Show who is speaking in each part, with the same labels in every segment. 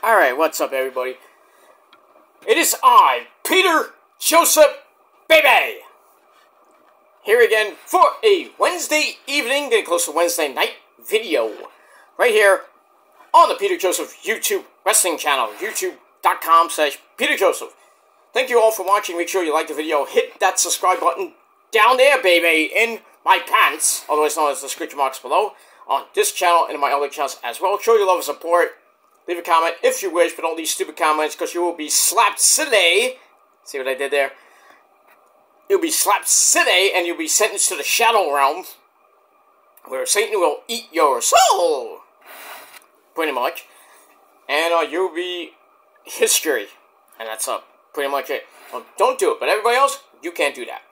Speaker 1: Alright, what's up, everybody? It is I, Peter Joseph Baby, here again for a Wednesday evening, getting close to Wednesday night video, right here on the Peter Joseph YouTube wrestling channel, youtube.com/PeterJoseph. Thank you all for watching. Make sure you like the video. Hit that subscribe button down there, baby, in my pants, otherwise known as the scratch marks below, on this channel and in my other channels as well. Show your love and support. Leave a comment if you wish, but don't leave stupid comments because you will be slapped silly. See what I did there? You'll be slapped silly and you'll be sentenced to the shadow realm where Satan will eat your soul. Pretty much. And you'll be history. And that's pretty much it. So don't do it. But everybody else, you can't do that.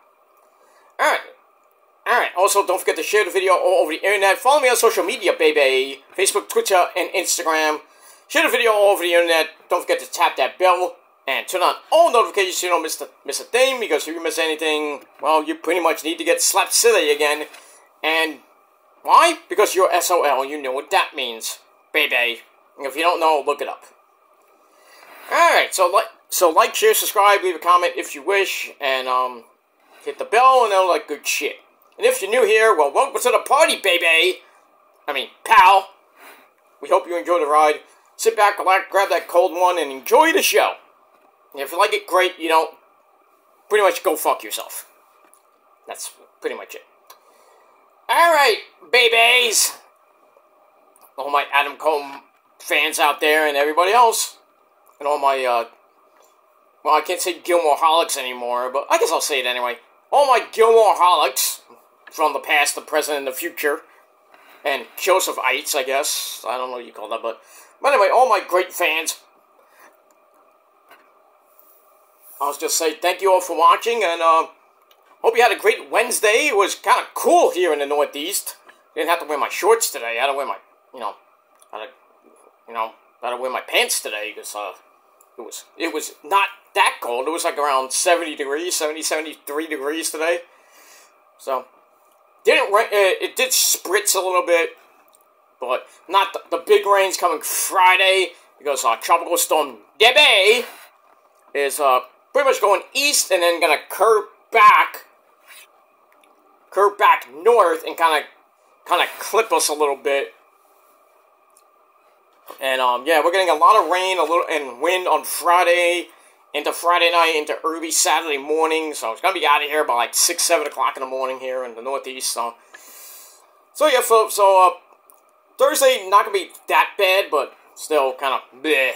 Speaker 1: Alright. Also, don't forget to share the video all over the internet. Follow me on social media, baby. Facebook, Twitter, and Instagram. Share the video all over the internet. Don't forget to tap that bell and turn on all notifications so you don't miss a thing. Because if you miss anything, well, you pretty much need to get slapped silly again. And why? Because you're SOL. You know what that means, baby. If you don't know, look it up. Alright, so like, share, subscribe, leave a comment if you wish, and hit the bell and all that good shit. And if you're new here, well, welcome to the party, baby. I mean, pal. We hope you enjoy the ride. Sit back, relax, grab that cold one, and enjoy the show. And if you like it, great. You don't, pretty much go fuck yourself. That's pretty much it. Alright, babies. All my Adam Cole fans out there and everybody else. And all my, well, I can't say Gilmore-holics anymore, but I guess I'll say it anyway. All my Gilmore-holics from the past, the present, and the future. And Josephites, I guess. I don't know what you call that, but anyway, all my great fans. I'll just say thank you all for watching, and hope you had a great Wednesday. It was kind of cool here in the Northeast. Didn't have to wear my shorts today. I had to wear my, I had to wear my pants today because it was not that cold. It was like around 70 degrees, 73 degrees today. So it did spritz a little bit. But not the big rain's coming Friday because Tropical Storm Debbie is pretty much going east and then gonna curve back north and kind of clip us a little bit. And yeah, we're getting a lot of rain, and wind on Friday into Friday night into early Saturday morning. So it's gonna be out of here by like 6-7 o'clock in the morning here in the Northeast. So yeah, folks. So Thursday, not going to be that bad, but still kind of bleh.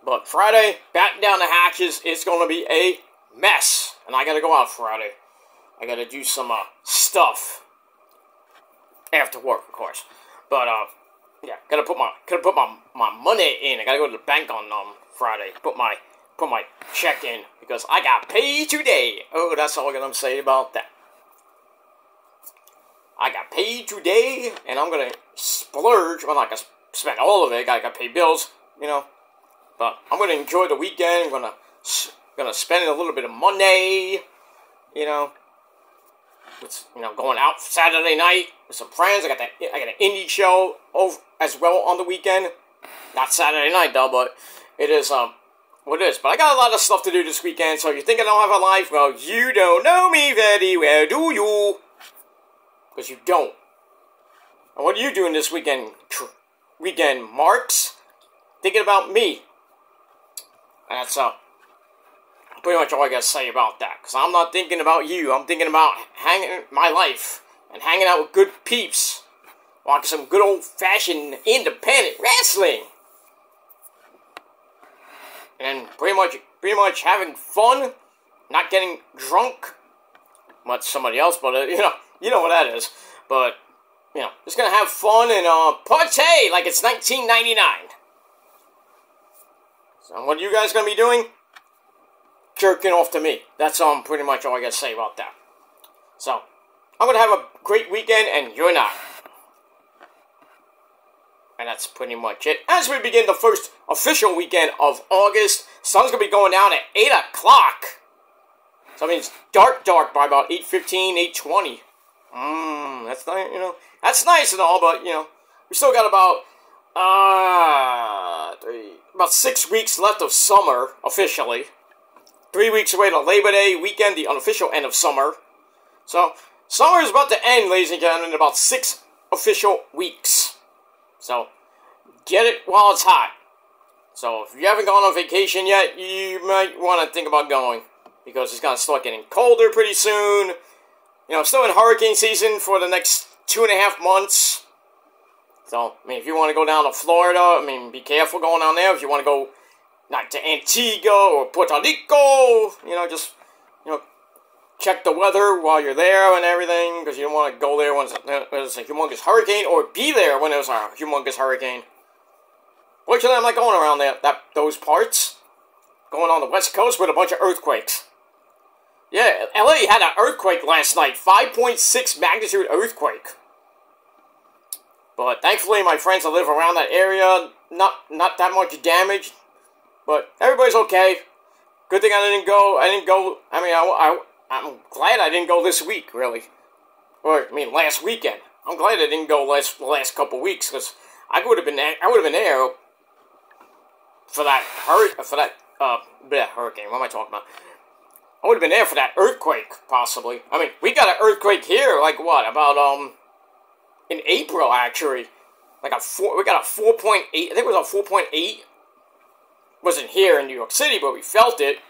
Speaker 1: But Friday, batten down the hatches, it's going to be a mess. And I got to go out Friday. I got to do some stuff. After work, of course. But, yeah, got to put my money in. I got to go to the bank on Friday. Put my check in. Because I got paid today. Oh, that's all I'm going to say about that. I got paid today, and I'm going to splurge. Well, I'm not going to spend all of it. I got to pay bills, But I'm going to enjoy the weekend. I'm going to spend a little bit of money, It's, going out Saturday night with some friends. I got an indie show over as well on the weekend. Not Saturday night, though, but it is, what it is. But I got a lot of stuff to do this weekend, so if you think I don't have a life, well, you don't know me very well, do you? Because you don't. And what are you doing this weekend, Marks? Thinking about me. And that's pretty much all I got to say about that. Because I'm not thinking about you. I'm thinking about hanging my life and hanging out with good peeps. Watching some good old-fashioned independent wrestling. And pretty much having fun. Not getting drunk. Much somebody else, but you know what that is. But, just gonna have fun and, partay like it's 1999. So, what are you guys gonna be doing? Jerking off to me. That's, pretty much all I gotta say about that. So, I'm gonna have a great weekend, and you're not. And that's pretty much it. As we begin the first official weekend of August, sun's gonna be going down at 8 o'clock. So, I mean, it's dark by about 8:15, 8:20. That's nice, That's nice and all, but, we still got about about 6 weeks left of summer, officially. 3 weeks away to Labor Day weekend, the unofficial end of summer. So, summer is about to end, ladies and gentlemen, in about 6 official weeks. So, get it while it's hot. So, if you haven't gone on vacation yet, you might want to think about going. Because it's going to start getting colder pretty soon. You know, still in hurricane season for the next 2.5 months. So, I mean, if you want to go down to Florida, I mean, be careful going down there. If you want to go, not to Antigua or Puerto Rico, you know, just, you know, check the weather while you're there and everything. Because you don't want to go there when it's a humongous hurricane, or be there when there's a humongous hurricane. Fortunately, I'm not going around there, those parts. Going on the West Coast with a bunch of earthquakes. Yeah, LA had an earthquake last night. 5.6 magnitude earthquake. But thankfully, my friends that live around that area, not that much damage. But everybody's okay. Good thing I didn't go. I mean, I'm glad I didn't go this week, really. Or, I mean, last weekend. I'm glad I didn't go the last couple weeks, because I would have been there for that hurricane. What am I talking about? I would have been there for that earthquake, possibly. I mean, we got an earthquake here, like what, about, in April, actually. Like we got a 4.8, I think it was a 4.8. Wasn't here in New York City, but we felt it.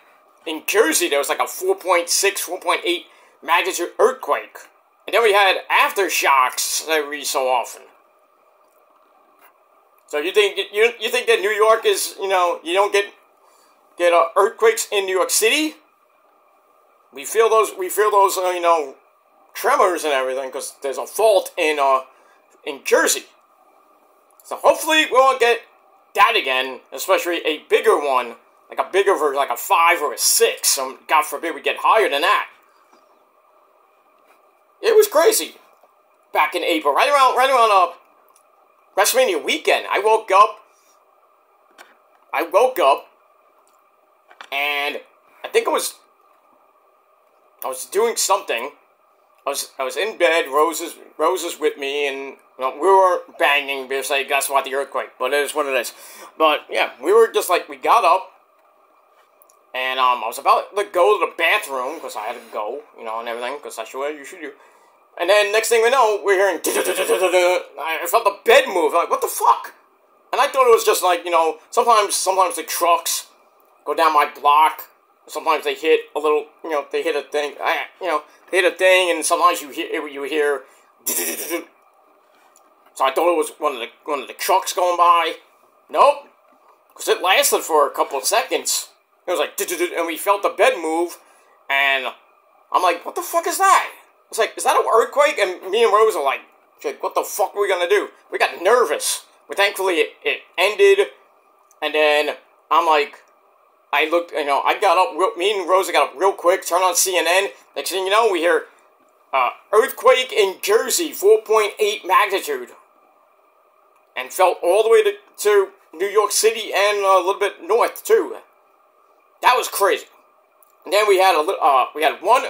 Speaker 1: In Jersey, there was like a 4.6, 4.8 magnitude earthquake. And then we had aftershocks every so often. So you think that New York is, you know, you don't get earthquakes in New York City? We feel those, you know, tremors and everything, because there's a fault in Jersey. So hopefully we won't get that again, especially a bigger one, like a bigger version, like a 5 or a 6. So God forbid we get higher than that. It was crazy back in April, right around WrestleMania weekend. I woke up, and I think I was doing something. I was in bed. Rose is with me, and you know, we were banging because I guess what, the earthquake. But it is what it is. But yeah, we were just like, we got up, and I was about to go to the bathroom because I had to go, you know, and everything, because that's what you should do. And then next thing we know, we're hearing. I felt the bed move. I'm like, what the fuck? And I thought it was just like, you know, sometimes the trucks go down my block. Sometimes they hit a little, you know, they hit a thing. You know, they hit a thing, and sometimes you hear. So I thought it was one of the trucks going by. Nope, because it lasted for a couple of seconds. It was like, and we felt the bed move, and I'm like, what the fuck is that? It's like, is that an earthquake? And me and Rose are like, what the fuck are we gonna do? We got nervous. But thankfully it ended, and then I'm like, I looked, you know, I got up, me and Rosa got up real quick, turned on CNN. Next thing you know, we hear, earthquake in Jersey, 4.8 magnitude. And felt all the way to New York City and a little bit north, too. That was crazy. And then we had one,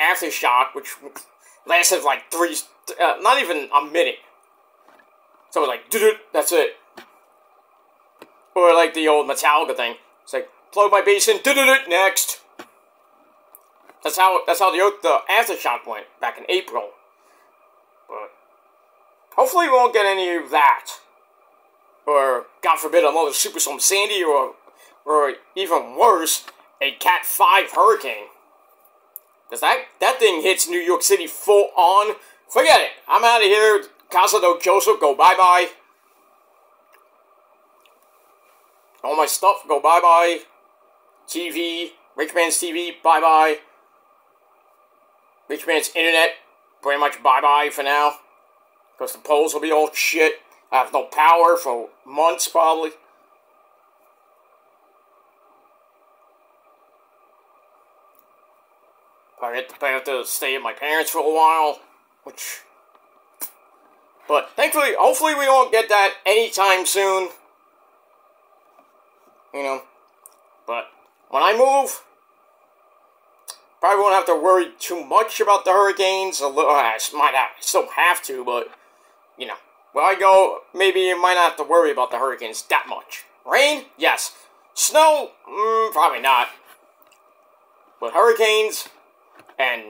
Speaker 1: aftershock, which lasted like not even a minute. So it was like, that's it. Or like the old Metallica thing. It's like, plug my bass in, next. That's how the aftershock went back in April. But hopefully we won't get any of that. Or, God forbid, another Superstorm Sandy, or even worse, a Cat 5 hurricane. Because that thing hits New York City full on. Forget it. I'm out of here. Casa do Joseph, go bye-bye. All my stuff, go bye-bye. TV, Rich Man's TV, bye-bye. Rich Man's Internet, pretty much bye-bye for now. Because the poles will be all shit. I have no power for months, probably. I have to stay at my parents for a while, but thankfully, hopefully we won't get that anytime soon, you know, but when I move, probably won't have to worry too much about the hurricanes. I still have to, but, you know, when I go, maybe you might not have to worry about the hurricanes that much. Rain? Yes. Snow? Probably not. But hurricanes and,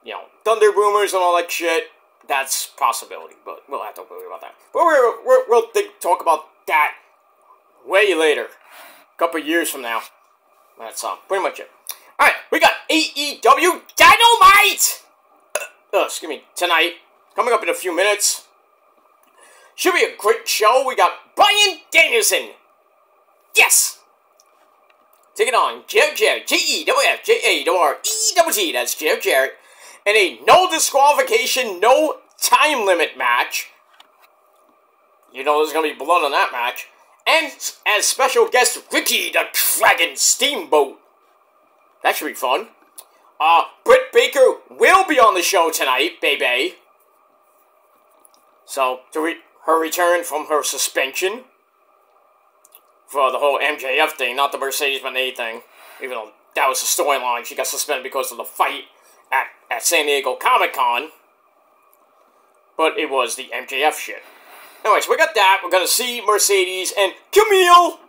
Speaker 1: you know, thunder boomers and all that shit, that's a possibility. But we'll have to worry about that. But we'll talk about that way later. A couple years from now. That's pretty much it. Alright, we got AEW Dynamite! Excuse me, tonight. Coming up in a few minutes. Should be a great show. We got Bryan Danielson. Yes! Taking on Jeff Jarrett. Jeff-Jarrett. That's Jeff Jarrett. In a no disqualification, no time limit match. You know there's going to be blood on that match. And as special guest, Ricky the Dragon Steamboat. That should be fun. Britt Baker will be on the show tonight, baby. So, her return from her suspension. For the whole MJF thing, not the Mercedes-Benz thing. Even though that was the storyline, she got suspended because of the fight at San Diego Comic-Con. But it was the MJF shit. Anyways, we got that. We're gonna see Mercedes and Camille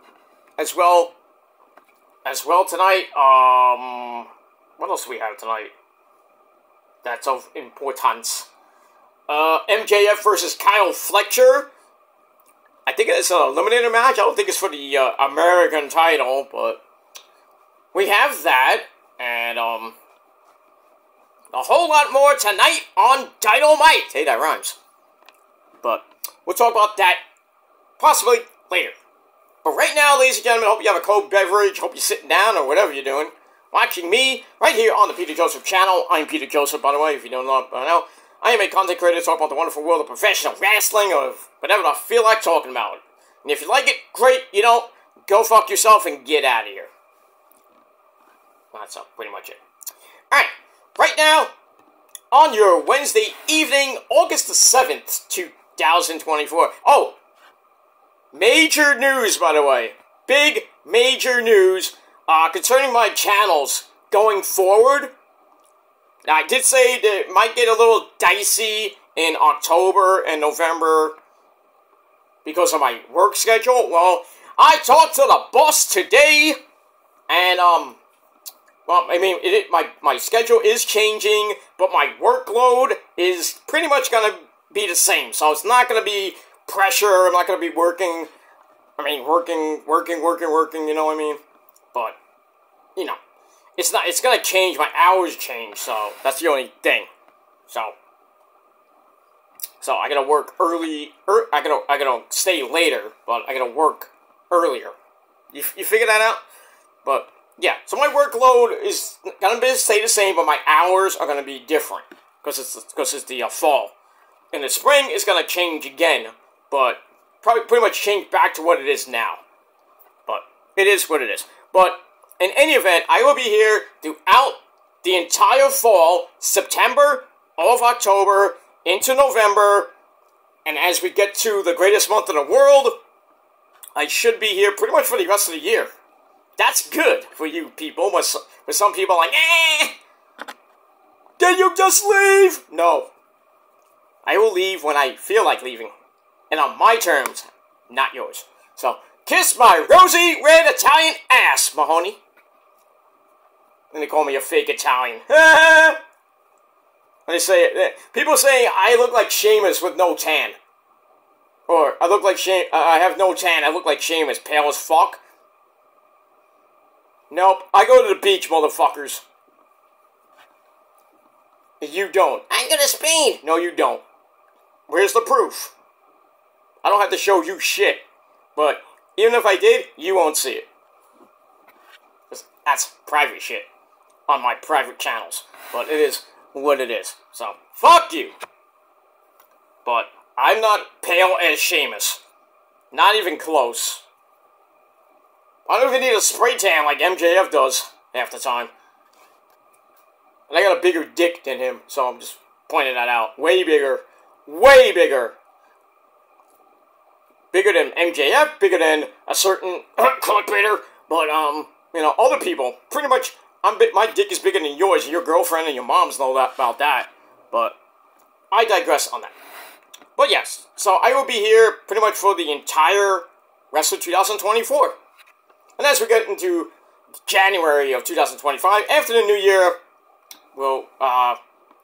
Speaker 1: as well tonight. What else do we have tonight? That's of importance. MJF versus Kyle Fletcher. I think it's an eliminator match. I don't think it's for the American title, but we have that, and a whole lot more tonight on Dynamite. Hey, that rhymes. But we'll talk about that possibly later. But right now, ladies and gentlemen, hope you have a cold beverage. Hope you're sitting down or whatever you're doing. Watching me right here on the Peter Joseph channel. I'm Peter Joseph, by the way, if you don't know by now. I am a content creator to talk about the wonderful world of professional wrestling or whatever I feel like talking about. And if you like it, great. You don't, go fuck yourself and get out of here. That's pretty much it. Alright, right now, on your Wednesday evening, August the 7th, 2024. Oh, major news, by the way. Big, major news concerning my channels going forward. Now, I did say that it might get a little dicey in October and November because of my work schedule. Well, I talked to the boss today, and, well, I mean, my schedule is changing, but my workload is pretty much going to be the same. So it's not going to be pressure. I'm not going to be working, working, you know what I mean? But, you know. It's gonna change, my hours change, so that's the only thing. So I gotta work early, I gotta stay later, but I gotta work earlier. You figure that out? But, yeah, so my workload is gonna stay the same, but my hours are gonna be different, because it's the fall. In the spring, it's gonna change again, but probably pretty much change back to what it is now. But, it is what it is. But, in any event, I will be here throughout the entire fall, September, all of October, into November, and as we get to the greatest month in the world, I should be here pretty much for the rest of the year. That's good for you people, but some people are like, did you just leave? No. I will leave when I feel like leaving, and on my terms, not yours. So, kiss my rosy red Italian ass, Mahoney. And they call me a fake Italian. They say, people say I look like Sheamus with no tan. Or, I look like I have no tan, I look like Sheamus, pale as fuck. Nope, I go to the beach, motherfuckers. You don't. I'm gonna Spain. No, you don't. Where's the proof? I don't have to show you shit. But, even if I did, you won't see it. That's private shit. On my private channels. But it is what it is. So, fuck you! But, I'm not pale as Sheamus. Not even close. I don't even need a spray tan like MJF does half the time. And I got a bigger dick than him, so I'm just pointing that out. Way bigger. Way bigger. Bigger than MJF, bigger than a certain clickbaiter, but, you know, other people, pretty much, my dick is bigger than yours, and your girlfriend and your moms know that about that, but I digress on that. But yes, so I will be here pretty much for the entire rest of 2024. And as we get into January of 2025, after the new year, well,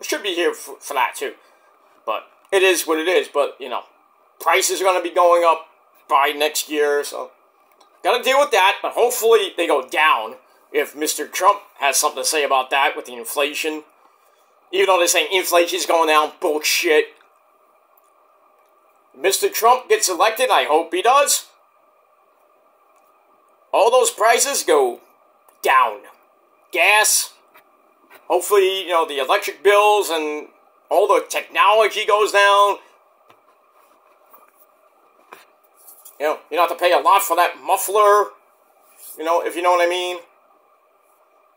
Speaker 1: should be here for that too. But it is what it is. But, you know, prices are going to be going up by next year, so got to deal with that. But hopefully they go down if Mr. Trump has something to say about that with the inflation. Even though they're saying inflation is going down, bullshit. Mr. Trump gets elected, I hope he does. All those prices go down. Gas, hopefully, you know, the electric bills and all the technology goes down. You know, you don't have to pay a lot for that muffler, you know, if you know what I mean.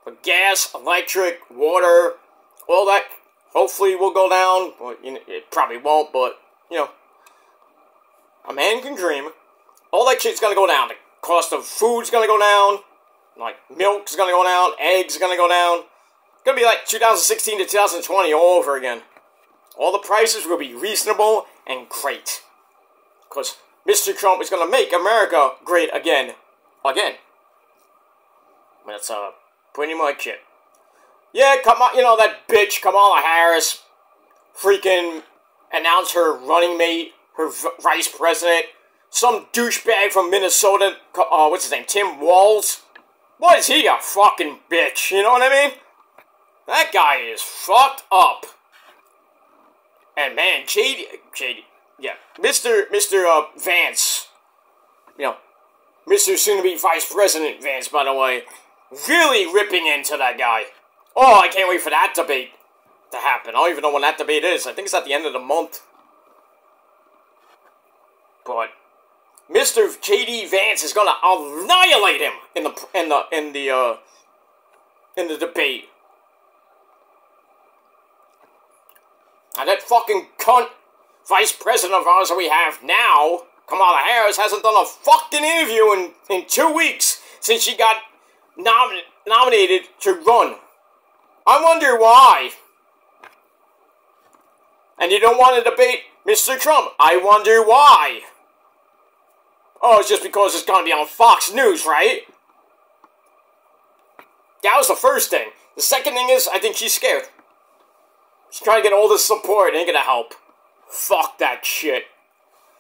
Speaker 1: But gas, electric, water, all that hopefully will go down. Well, you know, it probably won't, but, you know, a man can dream. All that shit's gonna go down. The cost of food's gonna go down. Like, milk's gonna go down. Eggs are gonna go down. It's gonna be like 2016 to 2020 all over again. All the prices will be reasonable and great. Because Mr. Trump is gonna make America great again. Again. That's, pretty much it. Yeah, come on, you know, that bitch Kamala Harris freaking announced her running mate, her vice president, some douchebag from Minnesota, what's his name, Tim Walz. What is he, a fucking bitch, you know what I mean? That guy is fucked up. And man, yeah, Mr. Vance, you know, Mr. soon-to-be Vice President Vance, by the way, really ripping into that guy. Oh, I can't wait for that debate to happen. I don't even know when that debate is. I think it's at the end of the month. But Mr. J.D. Vance is gonna annihilate him in the debate. And that fucking cunt vice president of ours that we have now, Kamala Harris, hasn't done a fucking interview in 2 weeks since she got nominated to run. I wonder why. And you don't want to debate Mr. Trump. I wonder why. Oh, it's just because it's going to be on Fox News, right? That was the first thing. The second thing is, I think she's scared. She's trying to get all this support. It ain't going to help. Fuck that shit.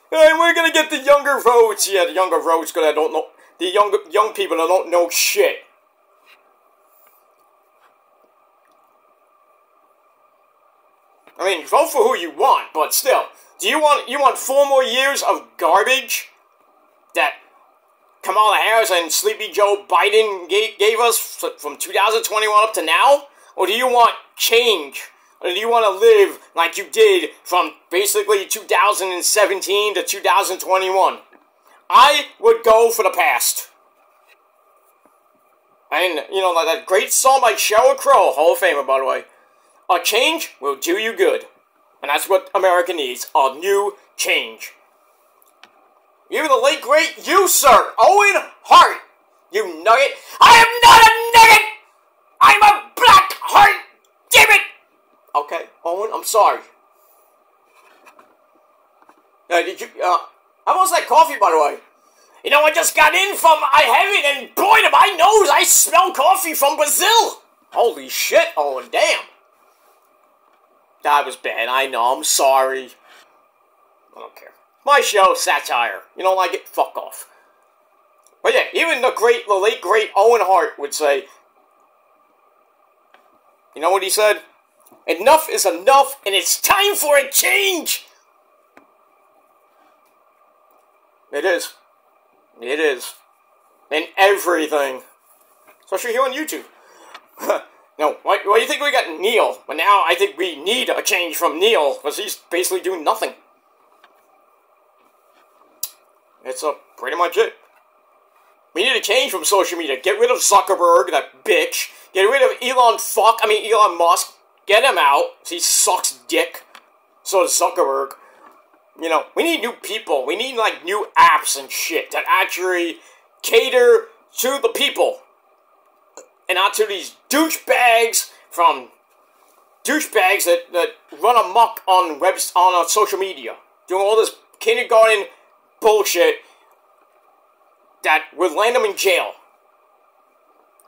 Speaker 1: Hey, we're going to get the younger votes. Yeah, the younger votes because I don't know. The young people that don't know shit. I mean, vote for who you want, but still. Do you want 4 more years of garbage that Kamala Harris and Sleepy Joe Biden gave us from 2021 up to now? Or do you want change? Or do you want to live like you did from basically 2017 to 2021? I would go for the past. And, you know, like that great song by Sheryl Crow, Hall of Famer, by the way. A change will do you good. And that's what America needs. A new change. Even the late, great you, sir, Owen Hart. You nugget. I am not a nugget! I'm a black heart! Damn it! Okay, Owen, I'm sorry. How was that coffee, by the way? You know, I just got in from I heaven, and boy, to my nose, I smell coffee from Brazil. Holy shit, Owen, damn. That was bad, I know, I'm sorry. I don't care. My show, satire. You don't like it? Fuck off. But yeah, even the late, great Owen Hart would say, you know what he said? Enough is enough, and it's time for a change! It is. It is. In everything. Especially here on YouTube. No, why do you think we got Neil? But now I think we need a change from Neil, because he's basically doing nothing. It's pretty much it. We need a change from social media. Get rid of Zuckerberg, that bitch. Get rid of Elon Musk. Get him out. He sucks dick. So does Zuckerberg. You know, we need new people. We need, like, new apps and shit that actually cater to the people. And not to these douchebags that run amok on social media. Doing all this kindergarten bullshit that would land them in jail.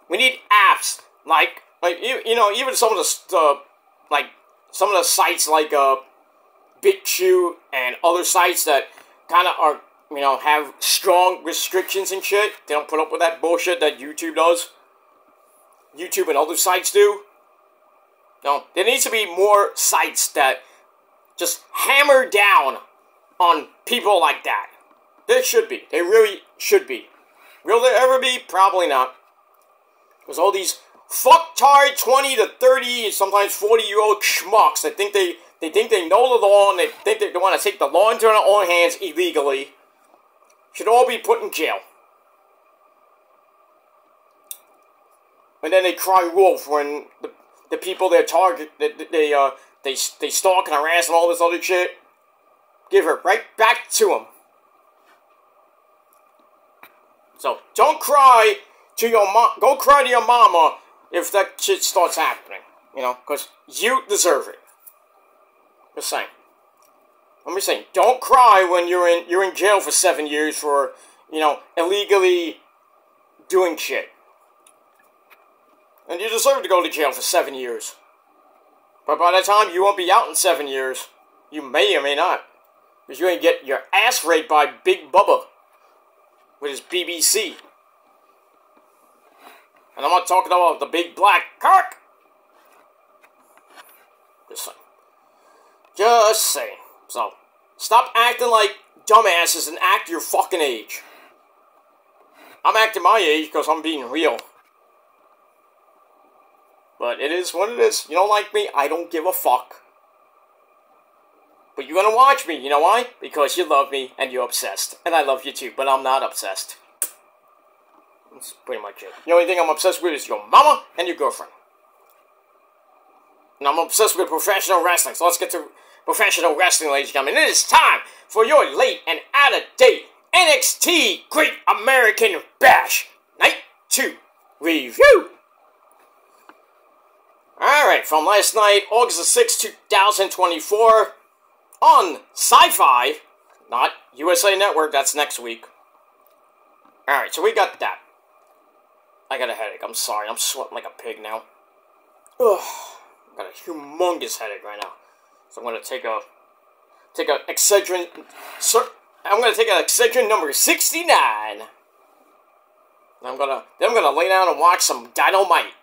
Speaker 1: We need apps like you know, even some of the sites like BitChute and other sites that kind of are, you know, have strong restrictions and shit. They don't put up with that bullshit that YouTube does. YouTube and other sites do. No, there needs to be more sites that just hammer down on people like that. There should be. They really should be. Will there ever be? Probably not. Because all these fucktard 20 to 30, sometimes 40-year-old schmucks that think they know the law and they think they want to take the law into their own hands illegally should all be put in jail. And then they cry wolf when the people they target, they stalk and harass and all this other shit. Give her right back to them. So don't cry to your mom. Go cry to your mama if that shit starts happening. You know, because you deserve it. Just saying. I'm just saying. Don't cry when you're in jail for 7 years for, you know, illegally doing shit. And you deserve to go to jail for 7 years. But by the time you won't be out in 7 years, you may or may not. Because you ain't get your ass raped by Big Bubba with his BBC. And I'm not talking about the big black cock. Just saying. Just saying. So, stop acting like dumbasses and act your fucking age. I'm acting my age because I'm being real. But it is what it is. You don't like me, I don't give a fuck. But you're gonna watch me, you know why? Because you love me and you're obsessed. And I love you too, but I'm not obsessed. That's pretty much it. The only thing I'm obsessed with is your mama and your girlfriend. And I'm obsessed with professional wrestling, so let's get to professional wrestling, ladies and gentlemen. It is time for your late and out-of-date NXT Great American Bash Night 2 review. Alright, from last night, August the 6th, 2024, on Sci-Fi, not USA Network, that's next week. Alright, so we got that. I got a headache, I'm sorry, I'm sweating like a pig now. Ugh, I got a humongous headache right now. So I'm gonna take an Excedrin, I'm gonna take an Excedrin number 69. Then I'm gonna lay down and watch some Dynamite.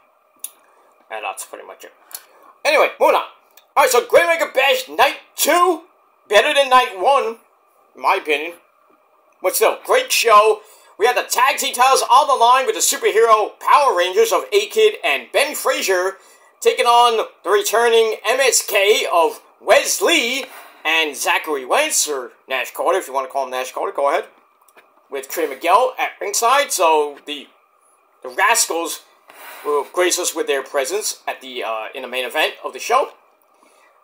Speaker 1: And that's pretty much it. Anyway, moving on. Alright, so Great American Bash Night 2, better than Night 1, in my opinion. But still, great show. We had the tag team titles on the line with the superhero Power Rangers of A-Kid and Ben Frazier, taking on the returning MSK of Wesley and Zachary Wentz, or Nash Carter, if you want to call him Nash Carter, go ahead. With Trey Miguel at ringside, so the Razcals will grace us with their presence at the in the main event of the show.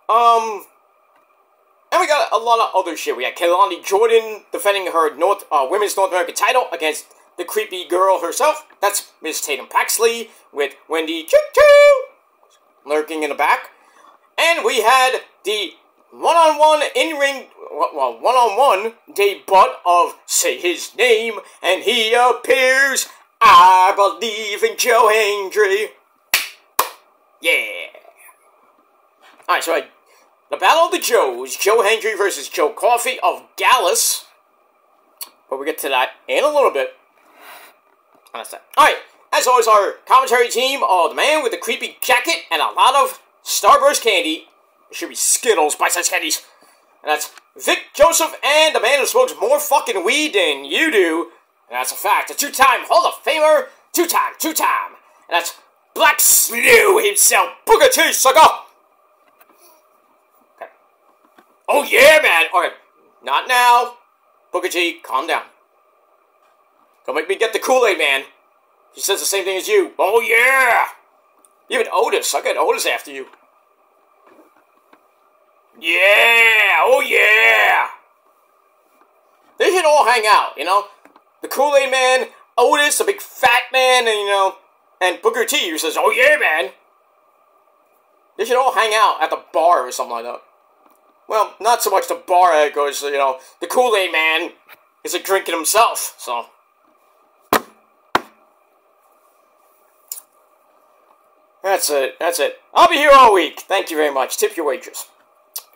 Speaker 1: And we got a lot of other shit. We had Kehlani Jordan defending her women's North American title against the creepy girl herself. That's Miss Tatum Paxley with Wendy Choo Choo lurking in the back. And we had the one-on-one in-ring, one-on-one debut of Say His Name and He Appears. I believe in Joe Hendry. Yeah. Alright, so the Battle of the Joes, Joe Hendry versus Joe Coffey of Dallas. But we'll get to that in a little bit. Alright, as always, our commentary team, the man with the creepy jacket and a lot of Starburst candy. It should be Skittles, bite-sized candies. And that's Vic Joseph and the man who smokes more fucking weed than you do. And that's a fact. A two-time Hall of Famer. Two-time. And that's Black Slew himself, Booker T, sucker! Okay. Oh yeah, man! Okay, not now. Booker T, calm down. Don't make me get the Kool-Aid, man. He says the same thing as you. Oh yeah! Even Otis, I'll get Otis after you. Yeah! Oh yeah! They should all hang out, you know? The Kool-Aid Man, Otis, the big fat man, and, you know, and Booker T, who says, oh yeah, man. They should all hang out at the bar or something like that. Well, not so much the bar, because, you know, the Kool-Aid Man is a drinking himself, so. That's it. That's it. I'll be here all week. Thank you very much. Tip your waitress.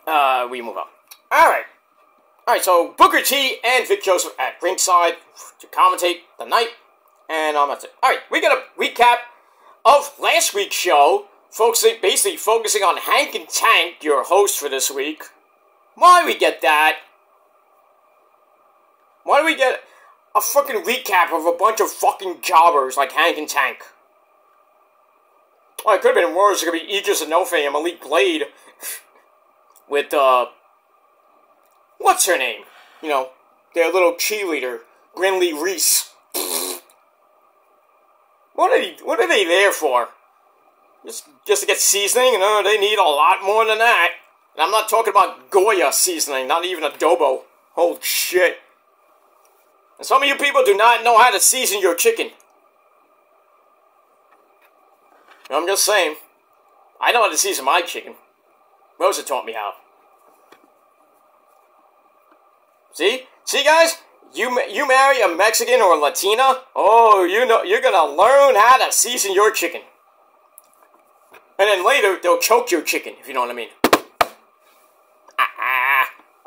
Speaker 1: We move on. Alright. Alright, so Booker T and Vic Joseph at ringside to commentate the night. And that's it. Alright, we got a recap of last week's show, basically focusing on Hank and Tank, your host for this week. Why do we get that? Why do we get a fucking recap of a bunch of fucking jobbers like Hank and Tank? Well, it could have been worse. It could be Aegis and No Fame, Elite Blade, with, what's her name? You know, their little cheerleader, Grinley Reese. What are they there for? Just to get seasoning? No, they need a lot more than that. And I'm not talking about Goya seasoning, not even adobo. Holy shit. And some of you people do not know how to season your chicken. I'm just saying. I know how to season my chicken. Rosa taught me how. See? See, guys? You marry a Mexican or a Latina? Oh, you know, you're gonna learn how to season your chicken. And then later, they'll choke your chicken, if you know what I mean.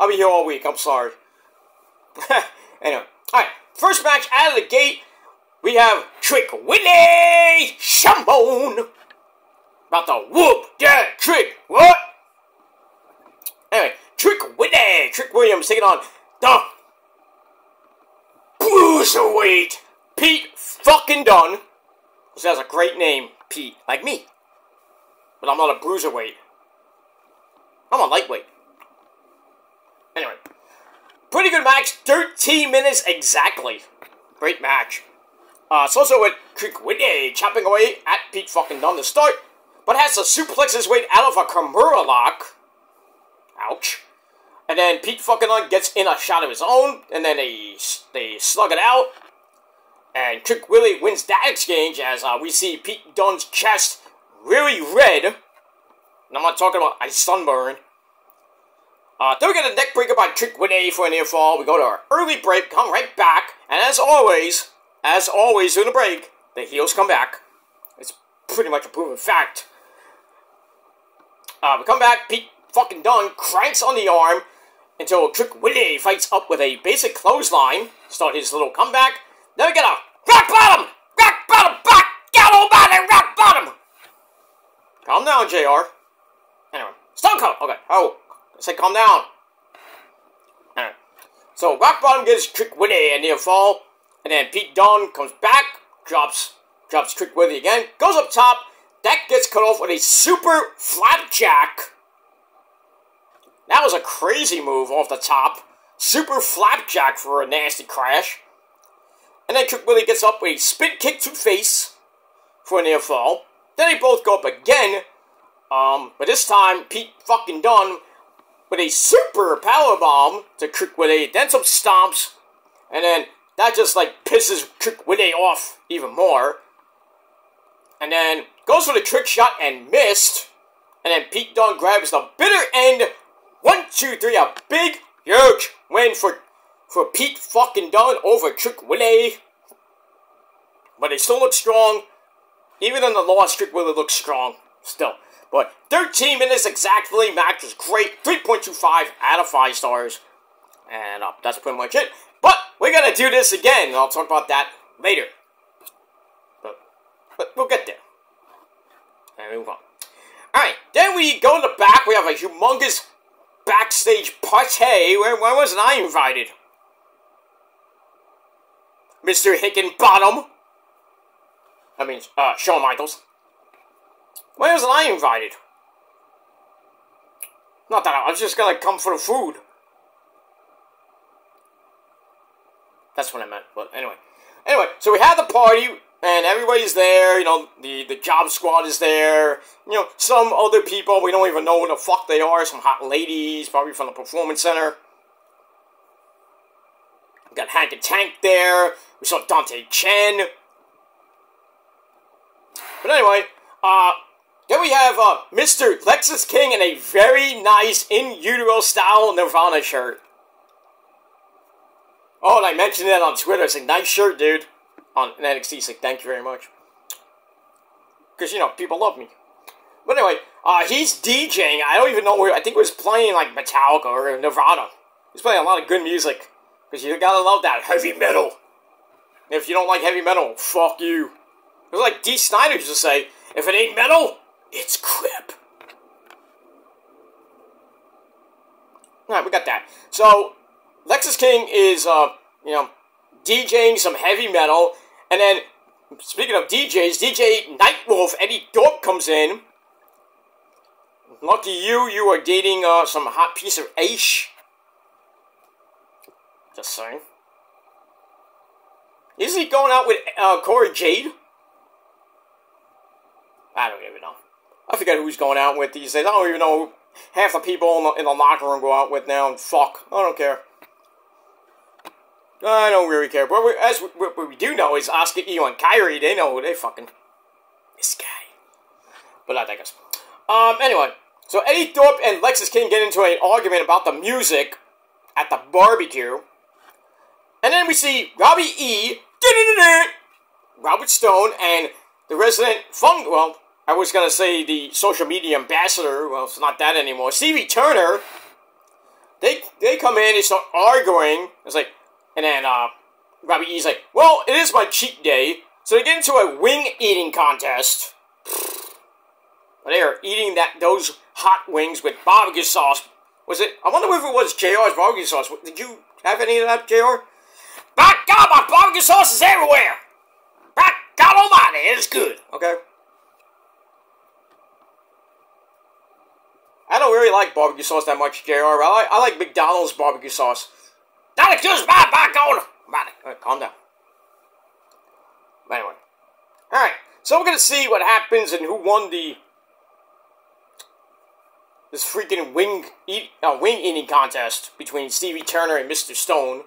Speaker 1: I'll be here all week, I'm sorry. Anyway. Alright, first match out of the gate, we have Trick Willie Shambone. About to whoop that Trick, what? Anyway, Trick Williams taking on the Bruiserweight Pete fucking Dunne. This has a great name, Pete, like me. But I'm not a bruiserweight. I'm a lightweight. Anyway. Pretty good match, 13 minutes exactly. Great match. It's also with Trick Willie chopping away at Pete fucking Dunne to start, but has to suplex his way out of a Kimura lock. Ouch. And then Pete fucking Dunne gets in a shot of his own, and then they slug it out. And Trick Willie wins that exchange as we see Pete Dunne's chest really red. And I'm not talking about a sunburn. Then we get a neck breaker by Trick Willie for a near fall. We go to our early break, come right back, and as always during the break, the heels come back. It's pretty much a proven fact. We come back, Pete fucking Dunne cranks on the arm until Trick Willie fights up with a basic clothesline, start his little comeback. Then we get a rock bottom, back, gallows bottom, rock bottom. Calm down, JR. Anyway, Stone Cold, okay, I said calm down. Alright. So rock bottom gives Trick Willie a near fall. And then Pete Dunne comes back. Drops Trick Willie again. Goes up top. That gets cut off with a super flapjack. That was a crazy move off the top. Super flapjack for a nasty crash. And then Trick Willie gets up with a spin kick to face for a near fall. Then they both go up again. But this time Pete fucking Dunne with a super powerbomb to Trick Willie, then some stomps, and then that just like pisses Trick Willie off even more. And then goes for the trick shot and missed. And then Pete Dunne grabs the bitter end. 1, 2, 3, a big, huge win for Pete fucking Dunne over Trick Willie. But they still look strong. Even in the loss, Trick Willie looks strong still. But 13 minutes exactly, match was great. 3.25 out of 5 stars. And that's pretty much it. But we're going to do this again, and I'll talk about that later. But we'll get there. And we move on. Alright, then we go to the back. We have a humongous backstage party. Where wasn't I invited? Mr. Hickenbottom. I mean, Shawn Michaels. Why wasn't I invited? Not that I was just gonna come for the food. That's what I meant, but anyway. Anyway, so we had the party, and everybody's there, you know, the job squad is there, you know, some other people, we don't even know who the fuck they are, some hot ladies, probably from the Performance Center. We got Hank and Tank there, we saw Dante Chen. But anyway, then we have Mr. Lexus King in a very nice in utero style Nirvana shirt. Oh, and I mentioned that on Twitter. It's a nice shirt, dude. On NXT, it's like, thank you very much. Because, you know, people love me. But anyway, he's DJing. I don't even know where. I think he was playing like Metallica or Nirvana. He's playing a lot of good music. Because you gotta love that heavy metal. If you don't like heavy metal, fuck you. It was like D. Snyder used to say, if it ain't metal, it's crap. Alright, we got that. So, Lexus King is, you know, DJing some heavy metal. And then, speaking of DJs, DJ Nightwolf, Eddie Thorpe comes in. Lucky you, you are dating, some hot piece of ash. Just saying. Is he going out with Corey Jade? I don't even know. I forget who he's going out with these days. I don't even know who half the people in the locker room go out with now. Fuck. I don't care. I don't really care. But what we do know is Oscar, Io, and Kyrie. They know who they fucking... This guy. But I digress. Anyway. So Eddie Thorpe and Lexus King get into an argument about the music at the barbecue. And then we see Robbie E., Robert Stone, and the resident well, I was going to say the social media ambassador, well, it's not that anymore, Stevie Turner. They come in, they start arguing. It's like, and then Robbie E's like, well, it is my cheat day. So they get into a wing eating contest. They are eating those hot wings with barbecue sauce. Was it? I wonder if it was JR's barbecue sauce. Did you have any of that, JR? By God, my barbecue sauce is everywhere! By God almighty, it is good. Okay. I don't really like barbecue sauce that much, JR. I like McDonald's barbecue sauce. That excuse my by God almighty. Alright, calm down. Anyway. Alright, so we're gonna see what happens and who won this freaking wing eating contest between Stevie Turner and Mr. Stone.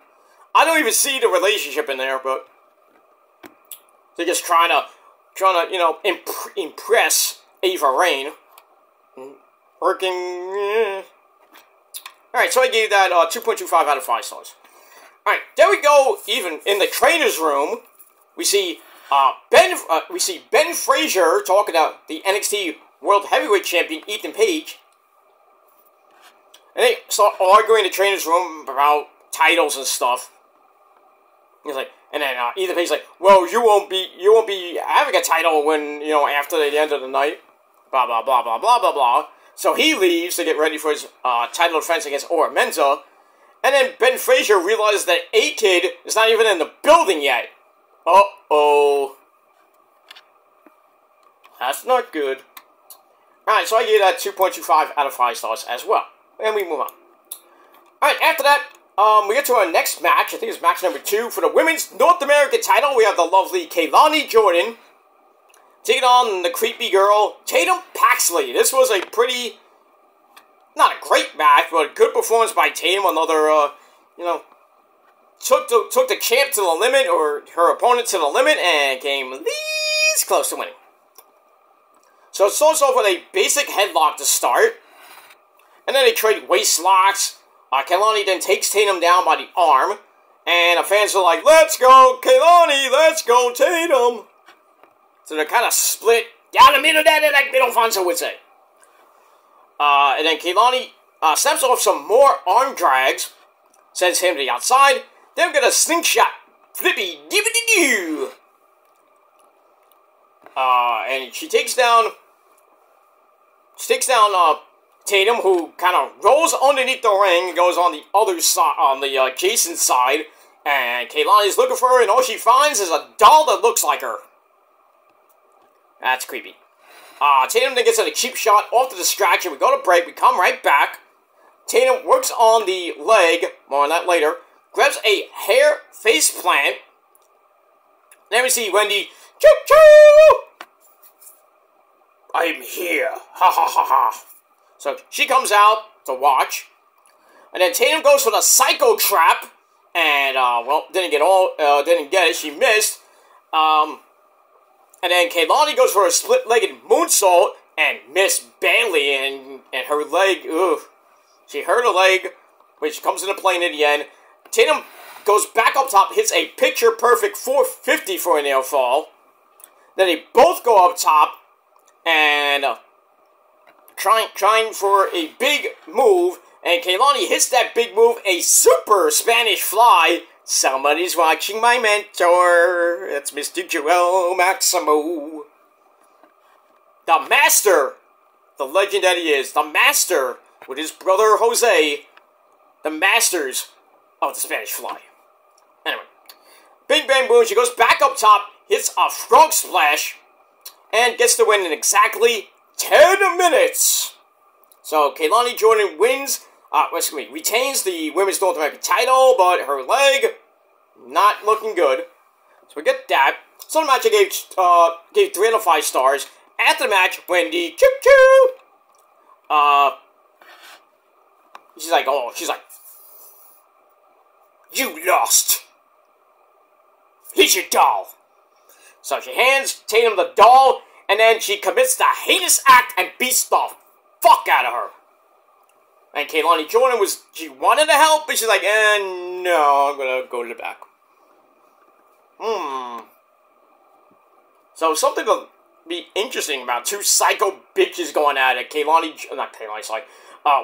Speaker 1: I don't even see the relationship in there, but they're just trying to you know, impress Ava Raine. Working. Alright, so I gave that 2.25 out of 5 stars. Alright, there we go. Even in the trainer's room, we see Ben Frazier talking about the NXT World Heavyweight Champion Ethan Page. And they start arguing in the trainer's room about titles and stuff. He's like, and then Ethan Page's like, well, you won't be having a title when, you know, after the end of the night. Blah blah blah blah blah blah blah. So he leaves to get ready for his title defense against Ora Menza. And then Ben Frazier realizes that A-Kid is not even in the building yet. Uh-oh. That's not good. Alright, so I gave that 2.25 out of 5 stars as well. And we move on. Alright, after that, we get to our next match. I think it's match number 2. For the Women's North American title, we have the lovely Kaylani Jordan taking on the creepy girl, Tatum Paxley. This was a pretty, not a great match, but a good performance by Tatum. Another, you know, took the champ to the limit, or her opponent to the limit, and came least close to winning. So it starts off with a basic headlock to start, and then they trade waist locks. Kaylani then takes Tatum down by the arm, and the fans are like, let's go Kaylani, let's go Tatum. So they're kind of split down the middle there, like Middle Fonzo would say. And then Kaylani snaps off some more arm drags, sends him to the outside, then we get a slingshot flippy dibbity-doo. And she takes down Tatum, who kind of rolls underneath the ring and goes on the other side, on the Jason side. And Kaylani's looking for her, and all she finds is a doll that looks like her. That's creepy. Tatum then gets a cheap shot off the distraction. We go to break. We come right back. Tatum works on the leg. More on that later. Grabs a hair face plant. Then we see Wendy. Choo-choo! I'm here. Ha ha ha ha. So she comes out to watch. And then Tatum goes for the Psycho Trap. And, well, didn't get it. She missed. And then Kaylani goes for a split-legged moonsault and missed badly, and her leg, ugh. She hurt her leg, which comes into play in the end. Tatum goes back up top, hits a picture-perfect 450 for a nail fall. Then they both go up top, and trying for a big move, and Kehlani hits that big move, a super Spanish fly. Somebody's watching my mentor. That's Mr. Joel Maximo. The master, the legend that he is, the master, with his brother Jose, the masters of the Spanish fly. Anyway, bing bang boom, she goes back up top, hits a frog splash, and gets the win in exactly 10 minutes. So, Kehlani Jordan retains the Women's North American title, but her leg, not looking good. So we get that. So the match I gave 3 out of 5 stars. After the match, Wendy, choo-choo! She's like, you lost. Here's your doll. So she hands Tatum the doll, and then she commits the heinous act and beats the fuck out of her. And Kehlani Jordan she wanted to help, but she's like, no, I'm gonna go to the back. So something to be interesting about 2 psycho bitches going at it.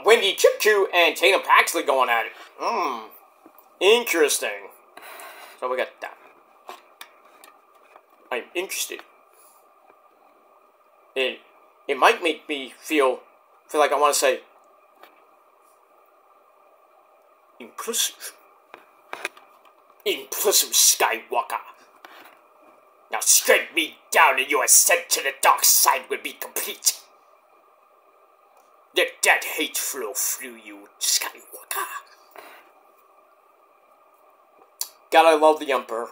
Speaker 1: Wendy Choo-Choo and Tatum Paxley going at it. Interesting. So we got that. I'm interested. It might make me feel like I want to say impressive. Impressive, Skywalker. Now strike me down and your ascent to the dark side will be complete. Let that hate flow through you, Skywalker. God, I love the Emperor.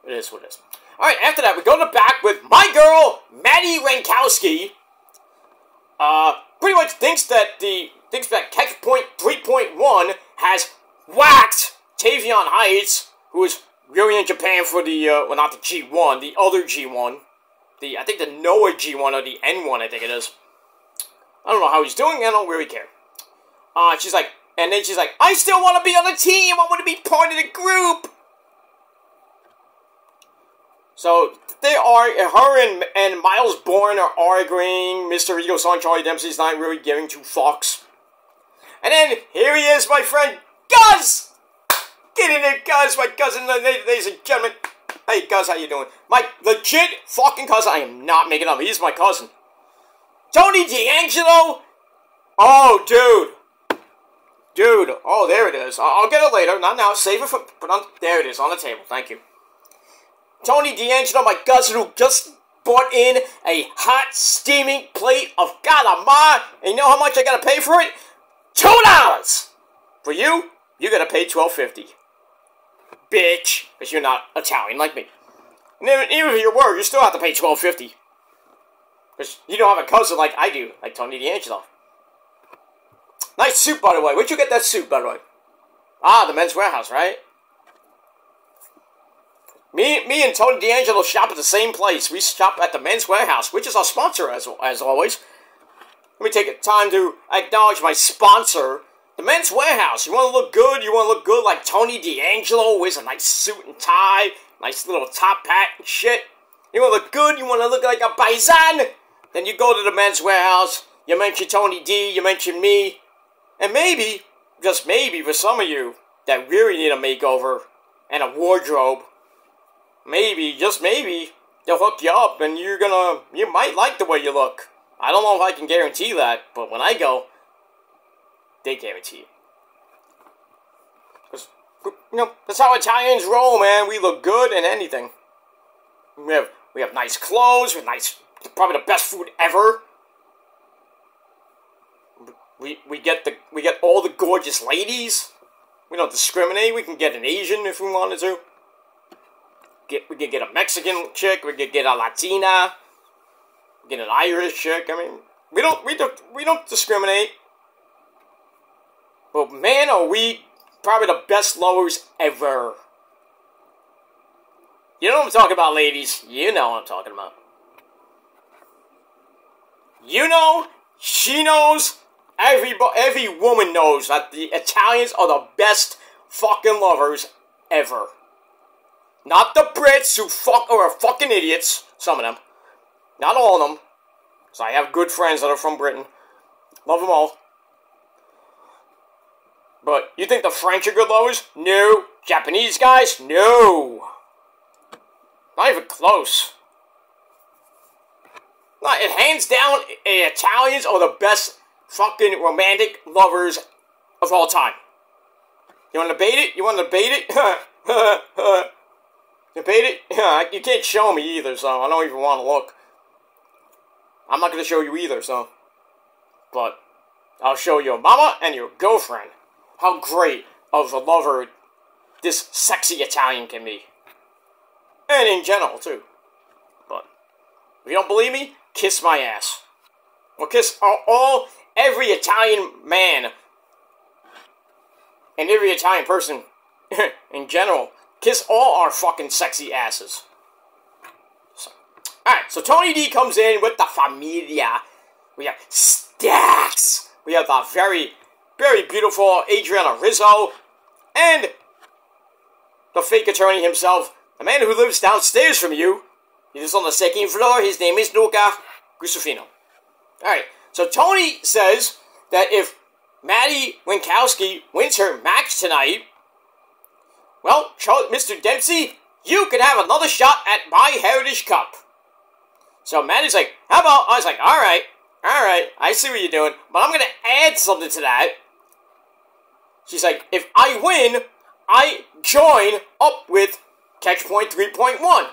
Speaker 1: It is what it is. Alright, after that, we go to the back with my girl, Maddie Rankowski. Pretty much thinks that Catch Point 3.1 has whacked Tavion Heights, who is really in Japan for the, well, not the G1, the other G1. I think the Noah G1 or the N1, I think it is. I don't know how he's doing, I don't really care. She's like, I still want to be on the team, I want to be part of the group! So, her and Miles Bourne are arguing, Mr. Ego-san, Charlie Dempsey's not really giving 2 fucks. And then, here he is, my friend, Gus! Get in there, Gus, my cousin, ladies and gentlemen. Hey, Gus, how you doing? My legit fucking cousin, I am not making up, he's my cousin. Tony D'Angelo? Oh, dude. Dude, oh, there it is. I'll get it later, not now, save it for, there it is, on the table, thank you. Tony D'Angelo, my cousin, who just brought in a hot, steaming plate of calamari. And you know how much I gotta pay for it? $2! For you, you gotta pay $12.50. Bitch. Because you're not Italian like me. And even if you were, you still have to pay $12.50. Because you don't have a cousin like I do, like Tony D'Angelo. Nice suit, by the way. Where'd you get that suit, by the way? Ah, the Men's Warehouse, right? Me and Tony D'Angelo shop at the same place. We shop at the Men's Warehouse, which is our sponsor, as always. Let me take the time to acknowledge my sponsor, the Men's Warehouse. You want to look good? You want to look good like Tony D'Angelo? Wears a nice suit and tie, nice little top hat and shit. You want to look good? You want to look like a paisan? Then you go to the Men's Warehouse. You mention Tony D, you mention me. And maybe, just maybe, for some of you that really need a makeover and a wardrobe, maybe, just maybe, they'll hook you up and you might like the way you look. I don't know if I can guarantee that, but when I go, they guarantee it. Because, you know, that's how Italians roll, man. We look good in anything. We have nice clothes, we have probably the best food ever. We get all the gorgeous ladies. We don't discriminate. We can get an Asian if we wanted to. We can get a Mexican chick. We can get a Latina. Get an Irish chick. I mean, we don't discriminate. But man, are we probably the best lovers ever. You know what I'm talking about, ladies. You know what I'm talking about. You know, she knows, every woman knows that the Italians are the best fucking lovers ever. Not the Brits who are fucking idiots, some of them. Not all of them. So I have good friends that are from Britain. Love them all. But you think the French are good lovers? No. Japanese guys? No. Not even close. Not, it hands down, Italians are the best fucking romantic lovers of all time. You want to debate it? You want to debate it? Debate it? You can't show me either, so I don't even want to look. I'm not going to show you either, so. But I'll show your mama and your girlfriend how great of a lover this sexy Italian can be. And in general, too. But if you don't believe me, kiss my ass. Or kiss every Italian man and every Italian person in general. Kiss all our fucking sexy asses. So, alright, so Tony D comes in with the familia. We have Stacks. We have the very, very beautiful Adriana Rizzo. And the fake attorney himself. The man who lives downstairs from you. He lives on the second floor. His name is Luca Gusufino. Alright, so Tony says that if Maddie Winkowski wins her match tonight, well, Mr. Dempsey, you can have another shot at my Heritage Cup. So Maddie's like, how about, I was like, alright, I see what you're doing, but I'm going to add something to that. She's like, if I win, I join up with Catchpoint 3.1.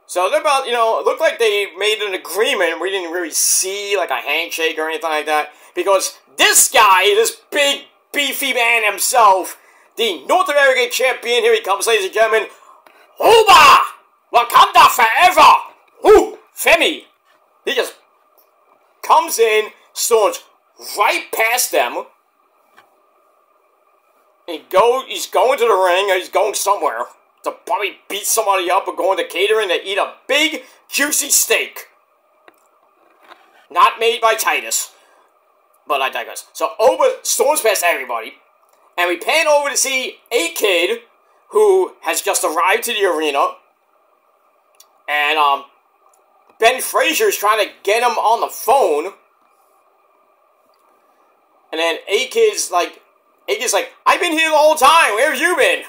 Speaker 1: So they're about, it looked like they made an agreement. We didn't really see, like, a handshake or anything like that. Because this guy, this big, beefy man himself, the North American champion, here he comes, ladies and gentlemen, Huba! Wakanda forever! Whoo! Femi! He just comes in, storms right past them, and he's going to the ring, or he's going somewhere, to probably beat somebody up or go into catering to eat a big, juicy steak. Not made by Titus. But I digress. So Oba storms past everybody, and we pan over to see a kid who has just arrived to the arena, and Ben Frazier is trying to get him on the phone, and then A-Kid's like, I've been here the whole time, where have you been?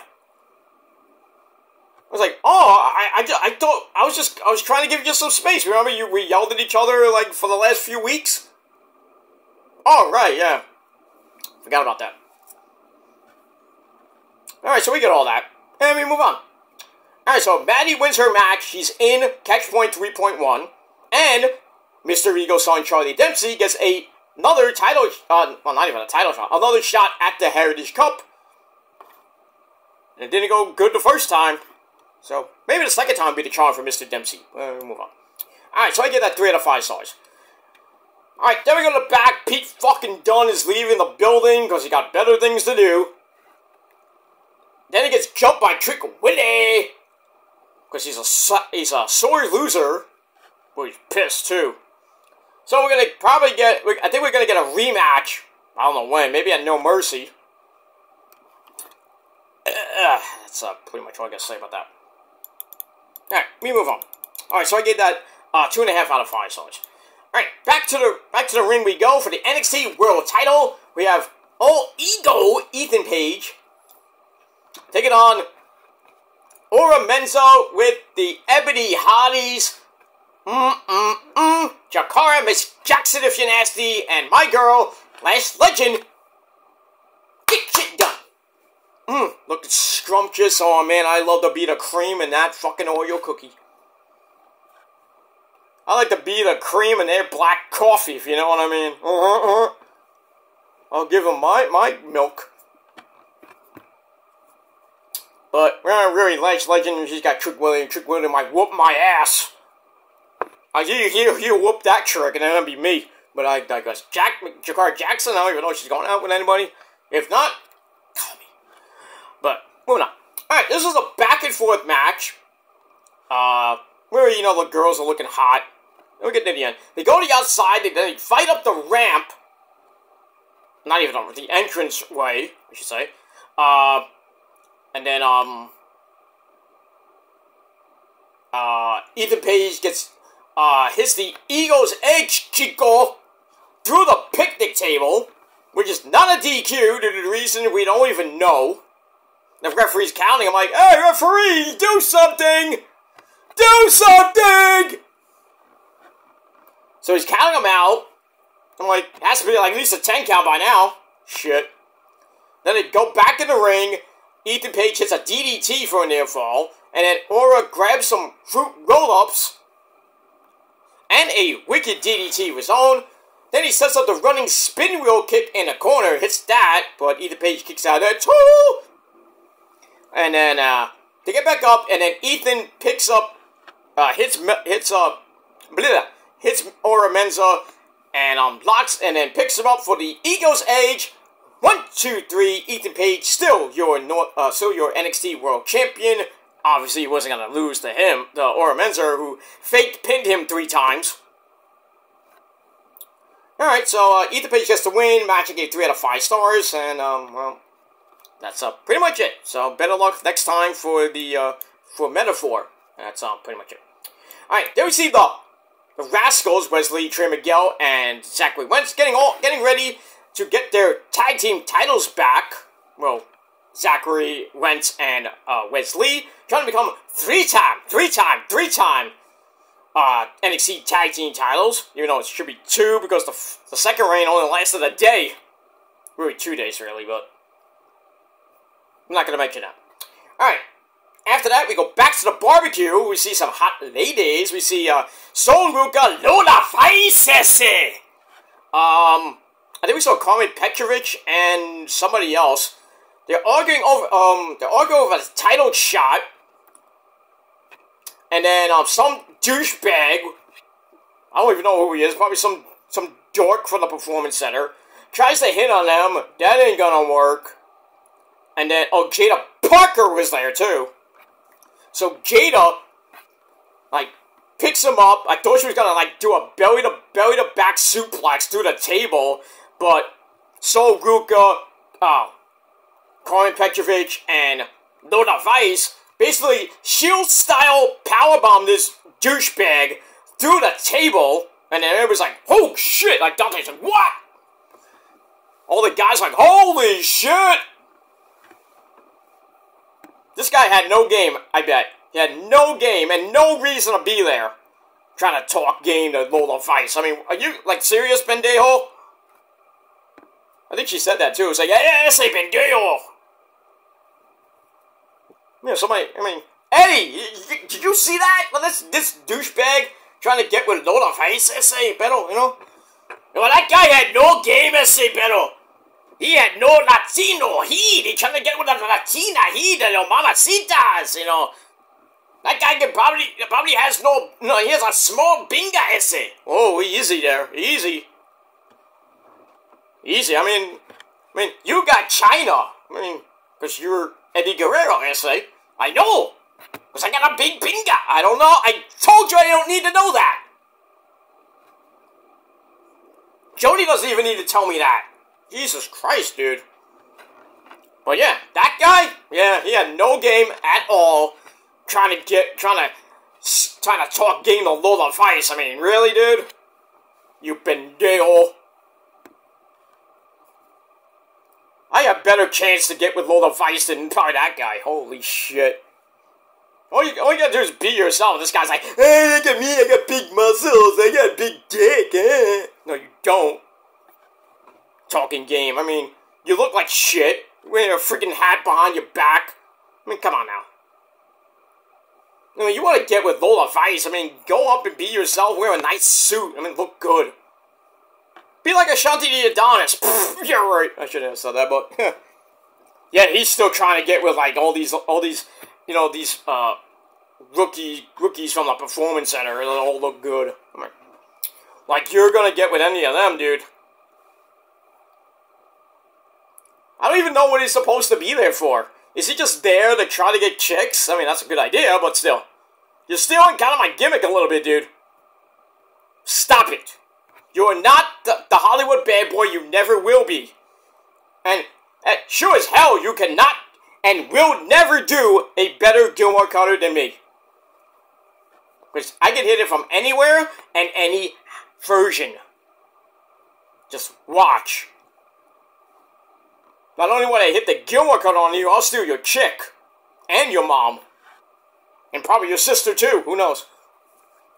Speaker 1: I was like, oh, I thought, I was trying to give you some space. Remember we yelled at each other, like, for the last few weeks? Oh, right, yeah. Forgot about that. Alright, so we get all that. And we move on. Alright, so Maddie wins her match. She's in Catchpoint 3.1. And Mr. Ego Son Charlie Dempsey gets another title, well, not even a title shot, another shot at the Heritage Cup. And it didn't go good the first time. So, maybe the second time will be the charm for Mr. Dempsey. We'll move on. Alright, so I get that 3 out of 5 stars. Alright, then we go to the back. Pete fucking Dunne is leaving the building because he got better things to do. Then he gets jumped by Trick Willie. Because he's a sore loser. But he's pissed too. So we're going to probably get, I think we're going to get a rematch. I don't know when, maybe at No Mercy. That's pretty much all I got to say about that. Alright, we move on. Alright, so I gave that 2.5 out of 5 stars. Alright, back to the ring we go for the NXT World Title. We have All Ego Ethan Page taking on Ora Menzo with the Ebony Hotties. Jakara, Miss Jackson if you're nasty, and my girl, Lash Legend. Get shit done. Look scrumptious. Oh man, I love to be the cream in that fucking Oreo cookie. I like to be the cream in their black coffee, if you know what I mean. I'll give them my milk. But we're not really Lash Legend. She's got Trick Willie, and Trick Willie might whoop my ass. He'll whoop that trick, and then it'll be me. But I digress. Jakara Jackson, I don't even know if she's going out with anybody. If not, call me. But, moving on. Alright, this is a back and forth match. Where, the girls are looking hot. Then we get to the end. They go to the outside, then they fight up the ramp. Not even on the entrance way, I should say. And then, Ethan Page gets, hits the Ego's Edge, Chico. through the picnic table, which is not a DQ due to the reason we don't even know. The referee's counting. I'm like, hey, referee, do something! Do something! So he's counting them out. I'm like, it has to be like at least a 10 count by now. Shit. Then they go back in the ring. Ethan Page hits a DDT for a near fall. And then Aura grabs some fruit roll-ups. And a wicked DDT of his own. Then he sets up the running spin wheel kick in the corner. Hits that. But Ethan Page kicks out of there too. And then they get back up. And then Ethan picks up. Hits Aura Menza. And blocks. And then picks him up for the Ego's Edge. 1, 2, 3, Ethan Page, still your NXT World Champion. Obviously, he wasn't going to lose to him, the Aura Menzer, who fake pinned him 3 times. Alright, so Ethan Page gets the win. Match gave 3 out of 5 stars, and, well, that's pretty much it. So, better luck next time for the, for Metaphor. That's pretty much it. Alright, then we see the Rascals, Wesley, Trey Miguel, and Zachary Wentz getting ready to get their tag team titles back. Well, Zachary Wentz and Wesley trying to become three-time NXT tag team titles. Even though it should be 2 because the second reign only lasted a day. Really 2 days, really, but I'm not going to mention that. Alright. After that, we go back to the barbecue. We see some hot ladies. We see Sol Ruka, Lola Faisese. I think we saw Carmen Petrovic and somebody else. They're arguing over the title shot. And then some douchebag, I don't even know who he is, probably some dork from the Performance Center, tries to hit on them. That ain't gonna work. And then Jada Parker was there too. So Jada picks him up. I thought she was gonna do a belly to back suplex through the table. But Sol Ruka, Carmen Petrovic, and Lola Vice basically Shield-style powerbomb this douchebag through the table, and then everybody's like, oh shit! Like, Dante's like, what? All the guys like, holy shit! This guy had no game, I bet. He had no game and no reason to be there. Trying to talk game to Lola Vice. I mean, are you, serious, pendejo? I think she said that too. It's like, yeah, say pendejo. Yeah, Eddie, did you see that? Well, this douchebag trying to get with Lola Vice, ese, pero, well, that guy had no game, ese, pero. He had no Latino heat. He trying to get with a Latina heat and mamacitas, That guy probably has he has a small binga ese. Oh, easy there. Easy. I mean, you got China. Because you're Eddie Guerrero, ese. I know. Because I got a big binga. I don't know. I told you I don't need to know that. Jody doesn't even need to tell me that. Jesus Christ, dude. But yeah, that guy, yeah, he had no game at all. Trying to talk game to Lola Vice. I mean, really, dude? You pendejo. I have better chance to get with Lola Vice than probably that guy. Holy shit. All you gotta do is be yourself. This guy's like, hey, look at me, I got big muscles, I got a big dick, eh? No, you don't. Talking game. I mean, you look like shit. Wearing a freaking hat behind your back. I mean, come on now. I mean, you want to get with Lola Vice. I mean, go up and be yourself. Wear a nice suit. I mean, look good. Be like Ashanti the Adonis. Pfft, you're right. I shouldn't have said that, but yeah, he's still trying to get with all these these rookies from the Performance Center. They all look good. I mean, like you're gonna get with any of them, dude. I don't even know what he's supposed to be there for. Is he just there to try to get chicks? I mean, that's a good idea, but still. You're stealing kind of my gimmick a little bit, dude. Stop it. You're not the Hollywood bad boy. You never will be. And sure as hell, you cannot and will never do a better Gilmore Carter than me. Because I can hit it from anywhere and any version. Just watch. Not only when I hit the Gilmore cut on you, I'll steal your chick. And your mom. And probably your sister too, who knows.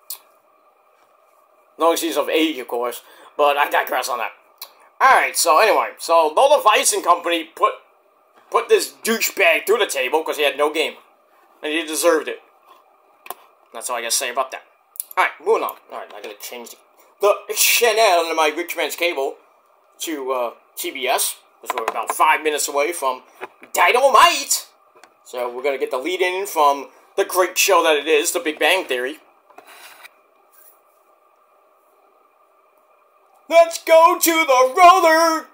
Speaker 1: As long as she's of age, of course. But I digress on that. Alright, so anyway. So Lola Vice and company put this douchebag through the table because he had no game. And he deserved it. That's all I gotta say about that. Alright, moving on. Alright, I gotta change the channel on my rich man's cable to TBS. Because we're about 5 minutes away from Dynamite. So we're gonna get the lead in from the great show that it is, The Big Bang Theory. Let's go to the roller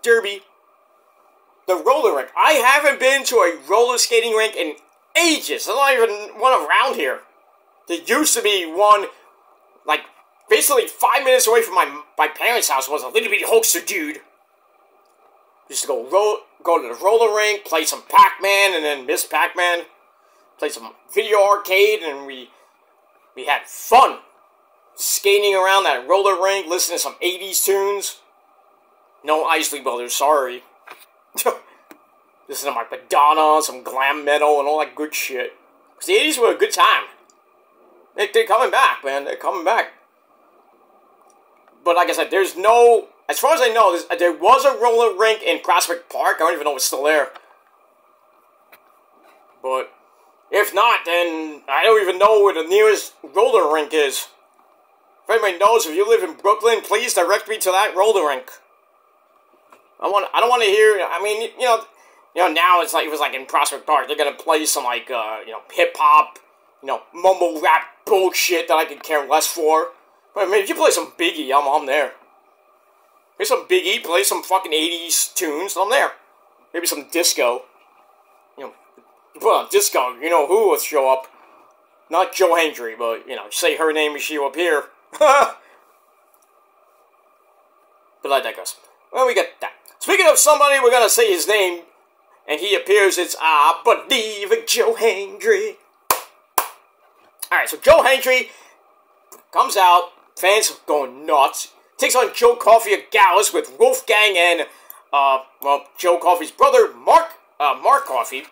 Speaker 1: derby. The roller rink. I haven't been to a roller skating rink in ages. There's not even one around here. There used to be one, like, basically 5 minutes away from my parents' house was a little bitty hoaxer dude. Used to go to the roller rink, play some Pac-Man, and then Miss Pac-Man. Play some video arcade, and we had fun. Skating around that roller rink, listening to some 80s tunes. No Isley Brothers, sorry. Listen to my Madonna, some glam metal, and all that good shit. Because the 80s were a good time. They're coming back, man. They're coming back. But like I said, there's no... As far as I know, there was a roller rink in Prospect Park. I don't even know if it's still there. But if not, then I don't even know where the nearest roller rink is. If anybody knows, if you live in Brooklyn, please direct me to that roller rink. I don't want to hear. I mean, you know, now it's like it was like in Prospect Park. They're gonna play some like hip hop, mumble rap bullshit that I could care less for. But I mean, if you play some Biggie, I'm there. Play some Biggie, play some fucking 80s tunes, I'm there. Maybe some disco. You put on disco, you know who will show up. Not Joe Hendry, but, say her name and she will appear. But I digress. Well, we get that. Speaking of somebody, we're gonna say his name, and he appears, it's, I believe in Joe Hendry. Alright, so Joe Hendry comes out, fans going nuts, takes on Joe Coffey of Gallus with Wolfgang and, Joe Coffey's brother, Mark Coffey.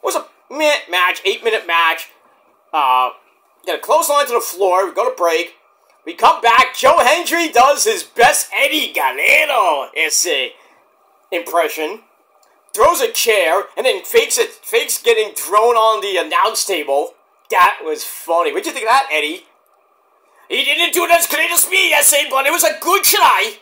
Speaker 1: Was a match, 8-minute match. Get a clothesline to the floor, we go to break. We come back, Joe Hendry does his best Eddie Galeno impression. Throws a chair, and then fakes getting thrown on the announce table. That was funny. What'd you think of that, Eddie? He didn't do it as great as me, but it was a good try.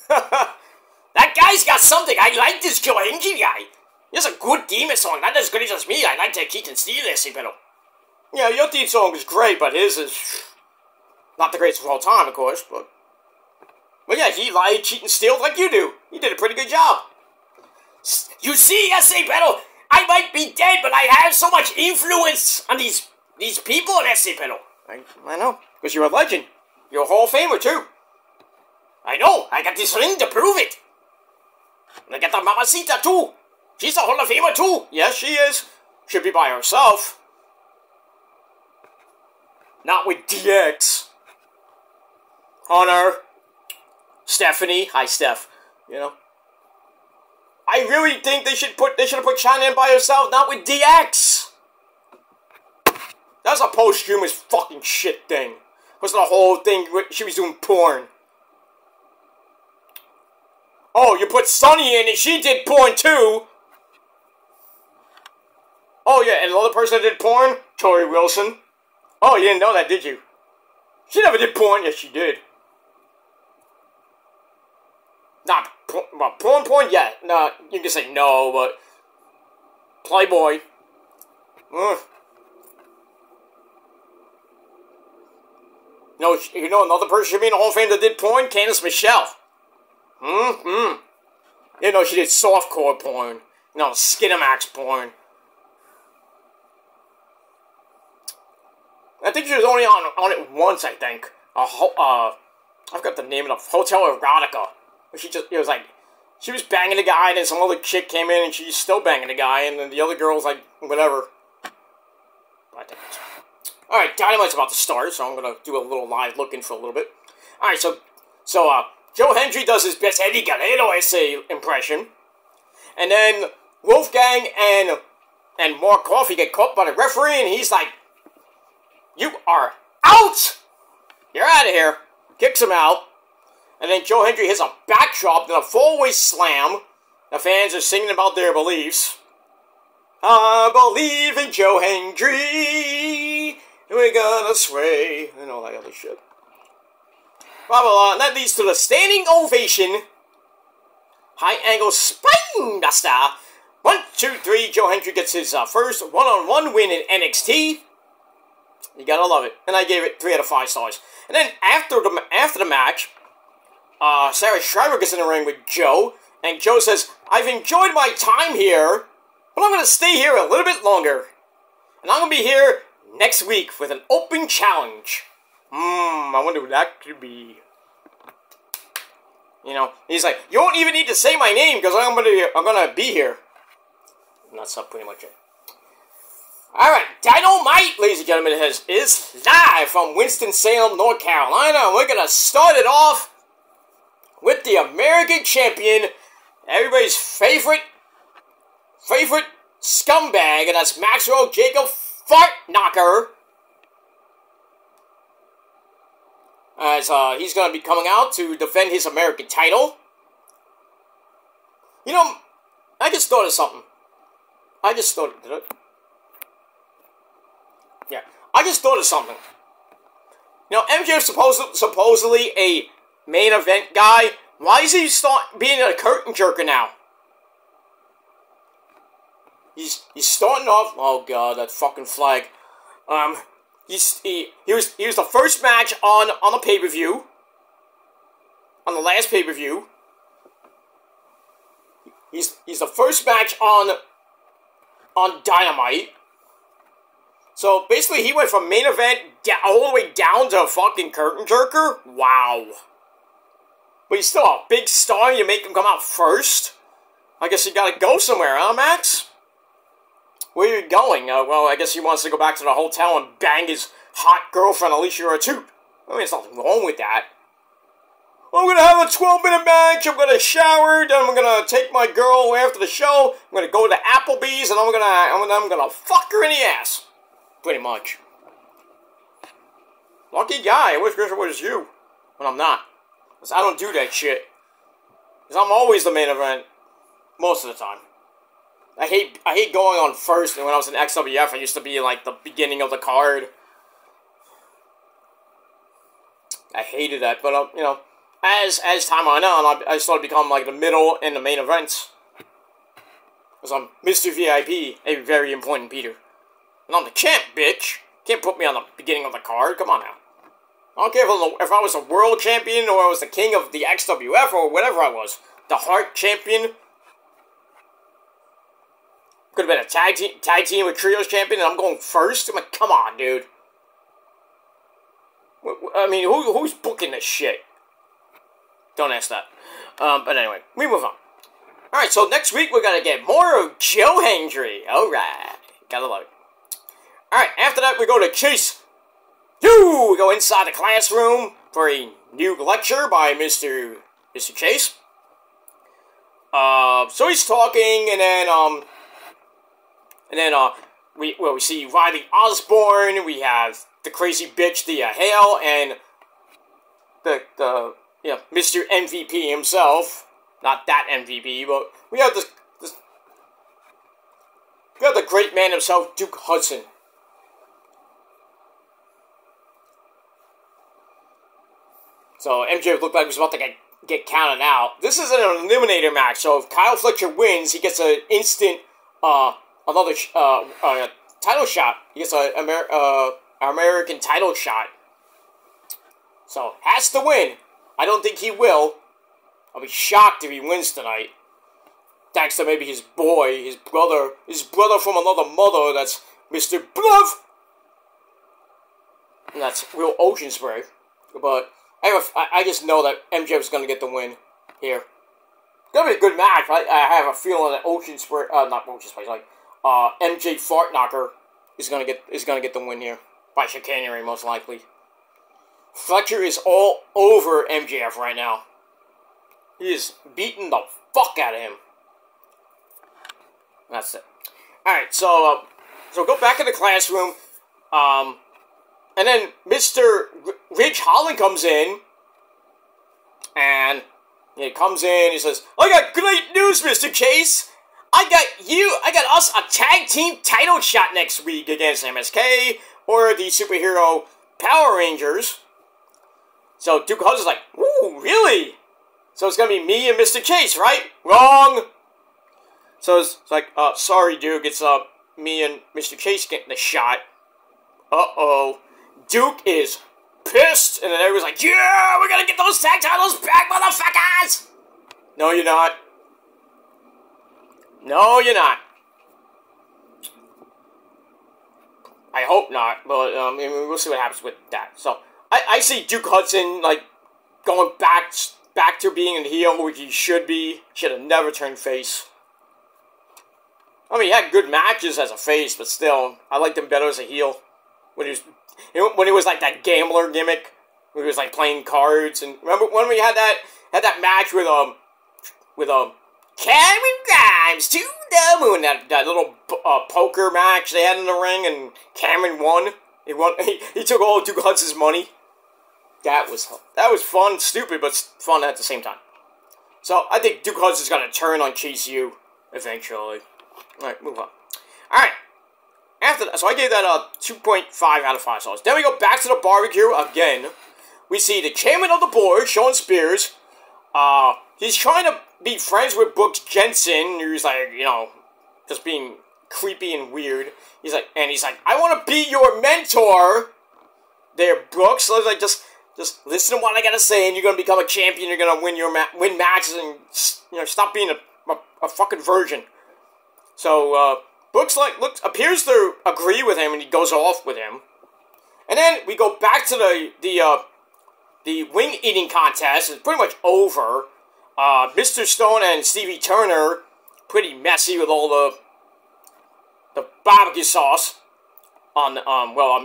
Speaker 1: That guy's got something. I like this Joe Hendry guy. He has a good theme song, not as great as me. I like to Keith and Steel, but yeah, your theme song is great, but his is not the greatest of all time, of course. But yeah, he lied, cheat, and steal like you do. You did a pretty good job. You see, pero I might be dead, but I have so much influence on these people, pero I know, because you're a legend. You're a Hall of Famer too. I know. I got this ring to prove it. And I got the Mamacita too. She's a Hall of Famer too. Yes, she is. Should be by herself. Not with DX. Hunter. Stephanie. Hi, Steph. I really think they should have put China in by herself, not with DX. That's a posthumous fucking shit thing. Was the whole thing she was doing porn. Oh, you put Sunny in and she did porn too. Oh yeah, and another person that did porn? Tori Wilson. Oh, you didn't know that, did you? She never did porn. Yes, she did. Not porn, yeah. No, you can say no, but Playboy. No, another person should be in the Hall of Fame that did porn? Candice Michelle. She did softcore porn. Skinamax porn. I think she was only on it once, I think. I forgot the name of it. Hotel Erotica. She was banging the guy, and then some other chick came in, and she's still banging the guy, and then the other girl's like, whatever. Alright, Dynamite's about to start, so I'm gonna do a little live look-in for a little bit. Alright, so Joe Hendry does his best Eddie Guerrero essay impression. And then Wolfgang and Mark Coffey get caught by the referee, and he's like, "You are out! You're out of here." Kicks him out. And then Joe Hendry hits a backdrop, then a fallaway slam. The fans are singing about their beliefs. I believe in Joe Hendry. We're gonna sway. And all that other shit. Blah, blah, blah. And that leads to the standing ovation. High angle spine buster. 1, 2, 3. Joe Hendry gets his first one-on-one win in NXT. You gotta love it. And I gave it 3 out of 5 stars. And then after the match, Sarah Schreiber gets in the ring with Joe. And Joe says, "I've enjoyed my time here, but I'm gonna stay here a little bit longer. And I'm gonna be here next week with an open challenge." I wonder what that could be. You know, he's like, "You won't even need to say my name because I'm gonna be here." And that's pretty much it. Alright, Dynamite, ladies and gentlemen, is live from Winston-Salem, North Carolina. And we're gonna start it off with the American champion, everybody's favorite scumbag, and that's Maxwell Jacob Fartknocker. As he's going to be coming out to defend his American title. You know, I just thought of something. I just thought of something. You know, MJF's supposedly a main event guy. Why is he being a curtain jerker now? He's starting off. Oh god, that fucking flag. He was the first match on the pay-per-view. On the last pay-per-view. He's the first match on Dynamite. So basically he went from main event all the way down to a fucking curtain jerker. Wow. But he's still a big star, you make him come out first? I guess you gotta go somewhere, huh, Max? Where are you going? Well, I guess he wants to go back to the hotel and bang his hot girlfriend, Alicia Artut. I mean, there's nothing wrong with that. I'm gonna have a 12-minute match, I'm gonna shower, then I'm gonna take my girl after the show, I'm gonna go to Applebee's, and I'm gonna fuck her in the ass. Pretty much. Lucky guy, I wish it was you. But I'm not. Because I don't do that shit. Because I'm always the main event. Most of the time. I hate going on first, and when I was in XWF, I used to be like the beginning of the card. I hated that, but you know, as time went on, I started to become like the middle and the main events. Because I'm Mr. VIP, a very important Peter. And I'm the champ, bitch. Can't put me on the beginning of the card, come on now. I don't care if I was a world champion, or I was the king of the XWF, or whatever I was. The Heart champion. Could have been a tag team with Trios champion, and I'm going first? I'm like, come on, dude. I mean, who's booking this shit? Don't ask that. But anyway, we move on. Alright, so next week we're gonna get more of Joe Hendry. Alright. Gotta love it. Alright, after that we go to Chase. We go inside the classroom for a new lecture by Mr. Chase. So he's talking, and then we see Riley Osborne. We have the crazy bitch, the Hale, and the Mr. MVP himself. Not that MVP, but we have the great man himself, Duke Hudson. So MJ looked like he was about to get counted out. This is an eliminator match, so if Kyle Fletcher wins, he gets an instant another title shot. He gets an American title shot. So has to win. I don't think he will. I'll be shocked if he wins tonight. Thanks to maybe his boy, his brother from another mother. That's Mr. Bluff. And that's real Ocean Spray. But I just know that MJF's going to get the win here. It's going to be a good match. I have a feeling that Ocean Spray, not Ocean Spray, like MJ Fartknocker is going to get the win here by chicanery, most likely. Fletcher is all over MJF right now. He is beating the fuck out of him. That's it. Alright, so go back in the classroom. And then Mr. Ridge Holland comes in. And he comes in, he says, I got great news, Mr. Case. I got us a tag team title shot next week against MSK or the superhero Power Rangers. So Duke Hudson's like, ooh, really? So it's gonna be me and Mr. Case, right? Wrong! So it's like, sorry, Duke, it's me and Mr. Case getting the shot. Uh-oh. Duke is pissed, and then everyone's like, yeah, we're gonna get those tag titles back, motherfuckers! No, you're not. No, you're not. I hope not, but we'll see what happens with that. So, I see Duke Hudson, like, going back to being a heel, which he should be. Should have never turned face. I mean, he had good matches as a face, but still, I liked him better as a heel. When he was like that gambler gimmick, when he was like playing cards, and remember when we had that match with Cameron Grimes to the moon, that little poker match they had in the ring, and Cameron won. He took all of Duke Hudson's money. That was fun, stupid, but fun at the same time. So I think Duke Hudson's gonna turn on Chase U eventually. All right, move on. All right. After that, so I gave that a 2.5 out of 5 stars. Then we go back to the barbecue again. We see the chairman of the board, Sean Spears. He's trying to be friends with Brooks Jensen, who's like, you know, just being creepy and weird. He's like, I want to be your mentor. There, Brooks. So like, just listen to what I gotta say, and you're gonna become a champion. You're gonna win matches, and you know, stop being a fucking virgin. So Brooks appears to agree with him, and he goes off with him. And then we go back to the wing eating contest. It's pretty much over. Mr. Stone and Stevie Turner, pretty messy with all the barbecue sauce on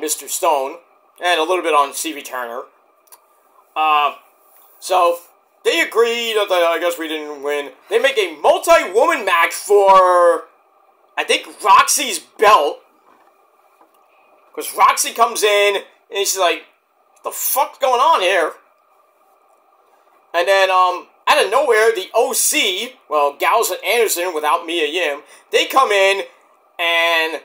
Speaker 1: Mr. Stone, and a little bit on Stevie Turner. So they agree that I guess we didn't win. They make a multi-woman match for, I think, Roxy's belt. Because Roxy comes in, and she's like, what the fuck's going on here? And then, out of nowhere, the OC, well, Gallows and Anderson, without Mia Yim, they come in, and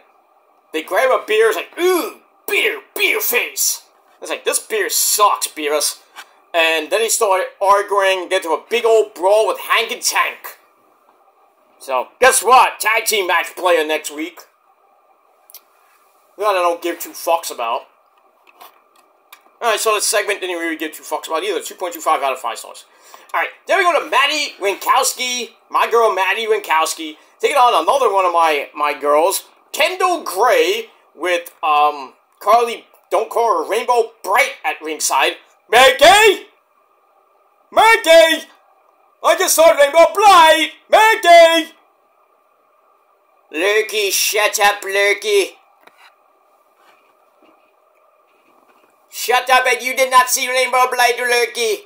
Speaker 1: they grab a beer, it's like, ooh, beer face. It's like, this beer sucks, Beerus. And then they started arguing, get to a big old brawl with Hank and Tank. So, guess what? Tag team match player next week. That I don't give two fucks about. Alright, so this segment didn't really give two fucks about either. 2.25 out of 5 stars. Alright, then we go to Maddie Winkowski, my girl Maddie Winkowski, taking on another one of my girls, Kendall Gray, with Carly, don't call her Rainbow Bright at ringside. Maggie! Maggie! I just saw Rainbow Bright! Maggie! Lurky, shut up, Lurky. Shut up, and you did not see Rainbow Bright, Lurky.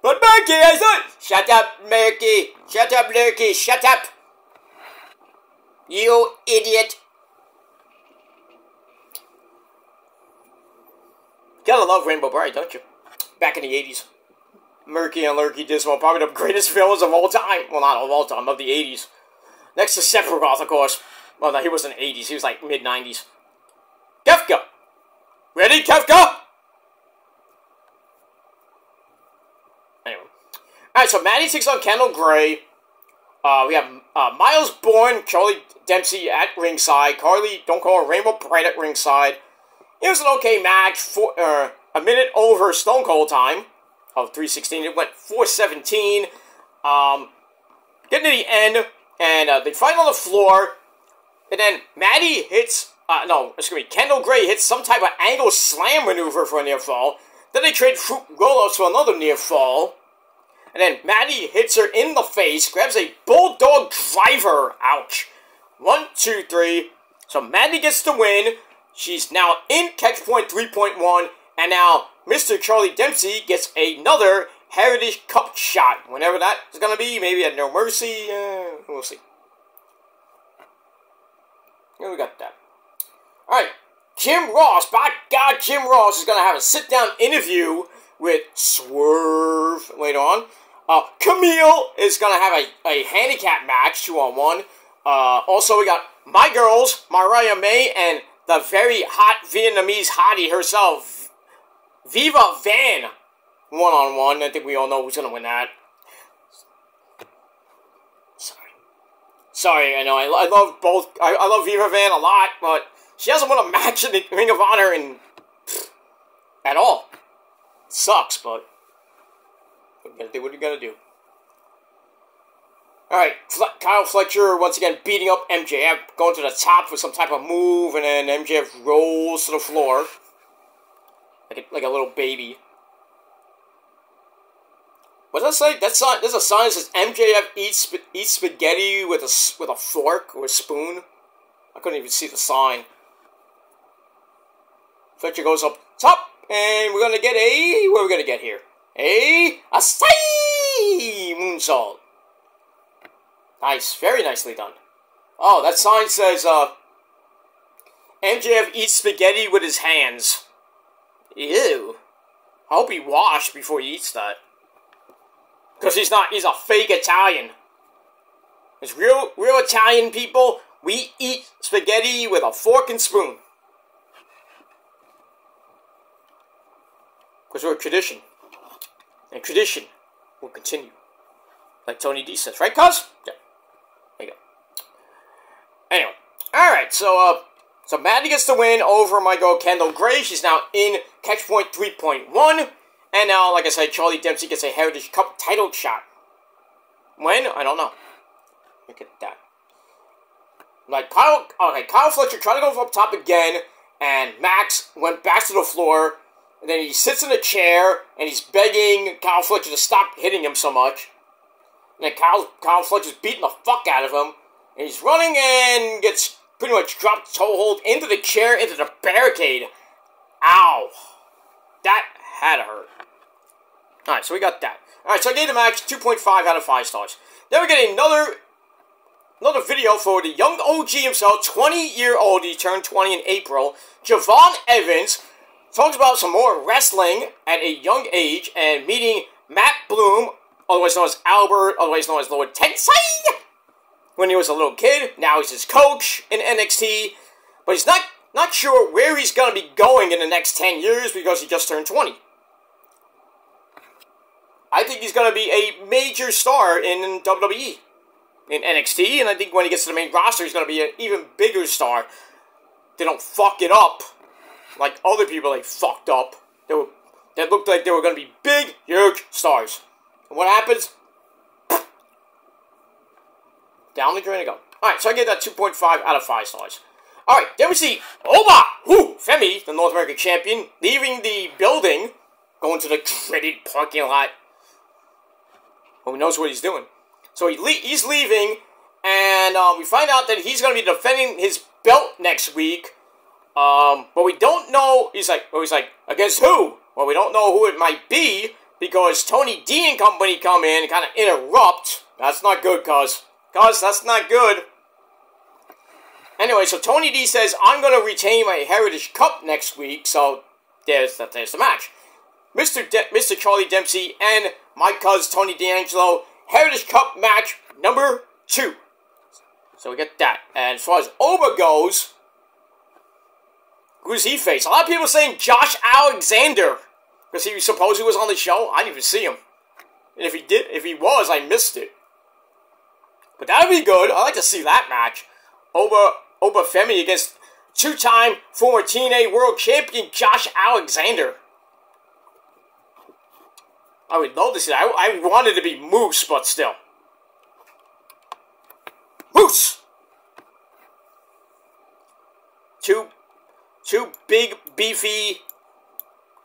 Speaker 1: But Maggie, I thought... Shut up, Murky. Shut up, Lurky. Shut up. You idiot. Gotta love Rainbow Bright, don't you? Back in the 80s. Murky and Lurky Dismal, probably the greatest villains of all time. Well, not of all time, of the 80s. Next to Sephiroth, of course. Well, no, he wasn't 80s. He was like mid-90s. Kefka. Ready, Kefka? Anyway. Alright, so Maddie takes on Kendall Gray. We have Miles Bourne, Charlie Dempsey at ringside. Carly, don't call her Rainbow Bright at ringside. It was an okay match. For a minute over Stone Cold time of 3:16. It went 4:17. Getting to the end, and they fight on the floor. And then Maddie hits... Kendall Gray hits some type of angle slam maneuver for a near fall. Then they trade fruit roll-ups for another near fall. And then Maddie hits her in the face, grabs a bulldog driver. Ouch. 1, 2, 3. So Maddie gets the win. She's now in Catch Point 3.1, and now Mr. Charlie Dempsey gets another Heritage Cup shot. Whenever that is going to be, maybe at No Mercy, we'll see. Here we got that. Alright, Jim Ross, by God, Jim Ross is going to have a sit-down interview with Swerve later on. Camille is going to have a handicap match, 2-on-1. Also, we got my girls, Mariah May, and the very hot Vietnamese hottie herself, Viva Van, 1-on-1. I think we all know who's going to win that. Sorry, I know, I love both, I love Viva Van a lot, but she hasn't won a match in the Ring of Honor at all. It sucks, but you gotta do what you gotta do. Alright, Kyle Fletcher once again beating up MJF, going to the top for some type of move, and then MJF rolls to the floor like a little baby. What does that say? There's a sign that says MJF eats spaghetti with a fork or a spoon. I couldn't even see the sign. Fletcher goes up top, and we're gonna get a, what are we gonna get here? A moonsault. Nice, very nicely done. Oh, that sign says MJF eats spaghetti with his hands. Ew. I hope he washed before he eats that. Because he's a fake Italian. It's real Italian people, we eat spaghetti with a fork and spoon. Because we're a tradition. And tradition will continue. Like Tony D says, right, cuz? Yeah. There you go. Anyway. Alright, so Maddie gets the win over my girl Kendall Gray. She's now in Catch Point 3.1. And now, like I said, Charlie Dempsey gets a Heritage Cup title shot. When? I don't know. Look at that. Like, Kyle Fletcher tried to go up top again, and Max went back to the floor, and then he sits in a chair, and he's begging Kyle Fletcher to stop hitting him so much. And then Kyle Fletcher's beating the fuck out of him, and he's running and gets pretty much dropped toehold into the chair, into the barricade. Ow. That had to hurt. Alright, so we got that. Alright, so I gave the match 2.5 out of 5 stars. Then we get another video for the young OG himself, 20-year-old, he turned 20 in April. Javon Evans talks about some more wrestling at a young age and meeting Matt Bloom, otherwise known as Albert, otherwise known as Lord Tensei, when he was a little kid. Now he's his coach in NXT, but he's not sure where he's going to be going in the next 10 years because he just turned 20. I think he's going to be a major star in WWE, in NXT, and I think when he gets to the main roster, he's going to be an even bigger star. They don't fuck it up like other people they fucked up. That looked like they were going to be big, huge stars. And what happens? Down the drain they go. Alright, so I give that 2.5 out of 5 stars. Alright, then we see Oba Femi, the North American champion, leaving the building, going to the dreaded parking lot. Who knows what he's doing. So he's leaving, and we find out that he's going to be defending his belt next week. But we don't know, he's like, against who? Well, we don't know who it might be, because Tony D and company come in and kind of interrupt. That's not good, cuz that's not good. Anyway, so Tony D says, I'm going to retain my Heritage Cup next week, so there's the match. Mr. Charlie Dempsey and my cuz Tony D'Angelo, Heritage Cup match number 2. So we get that. And as far as Oba goes, who's he face? A lot of people saying Josh Alexander, because he supposedly was on the show. I didn't even see him. And if he was, I missed it. But that would be good. I'd like to see that match. Oba Femi against two-time former TNA World Champion Josh Alexander. I would love to see that. I wanted to be Moose, but still. Moose! Two big, beefy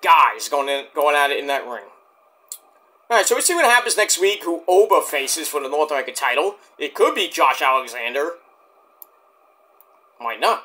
Speaker 1: guys going at it in that ring. Alright, so we see what happens next week, who Oba faces for the North American title. It could be Josh Alexander. Might not.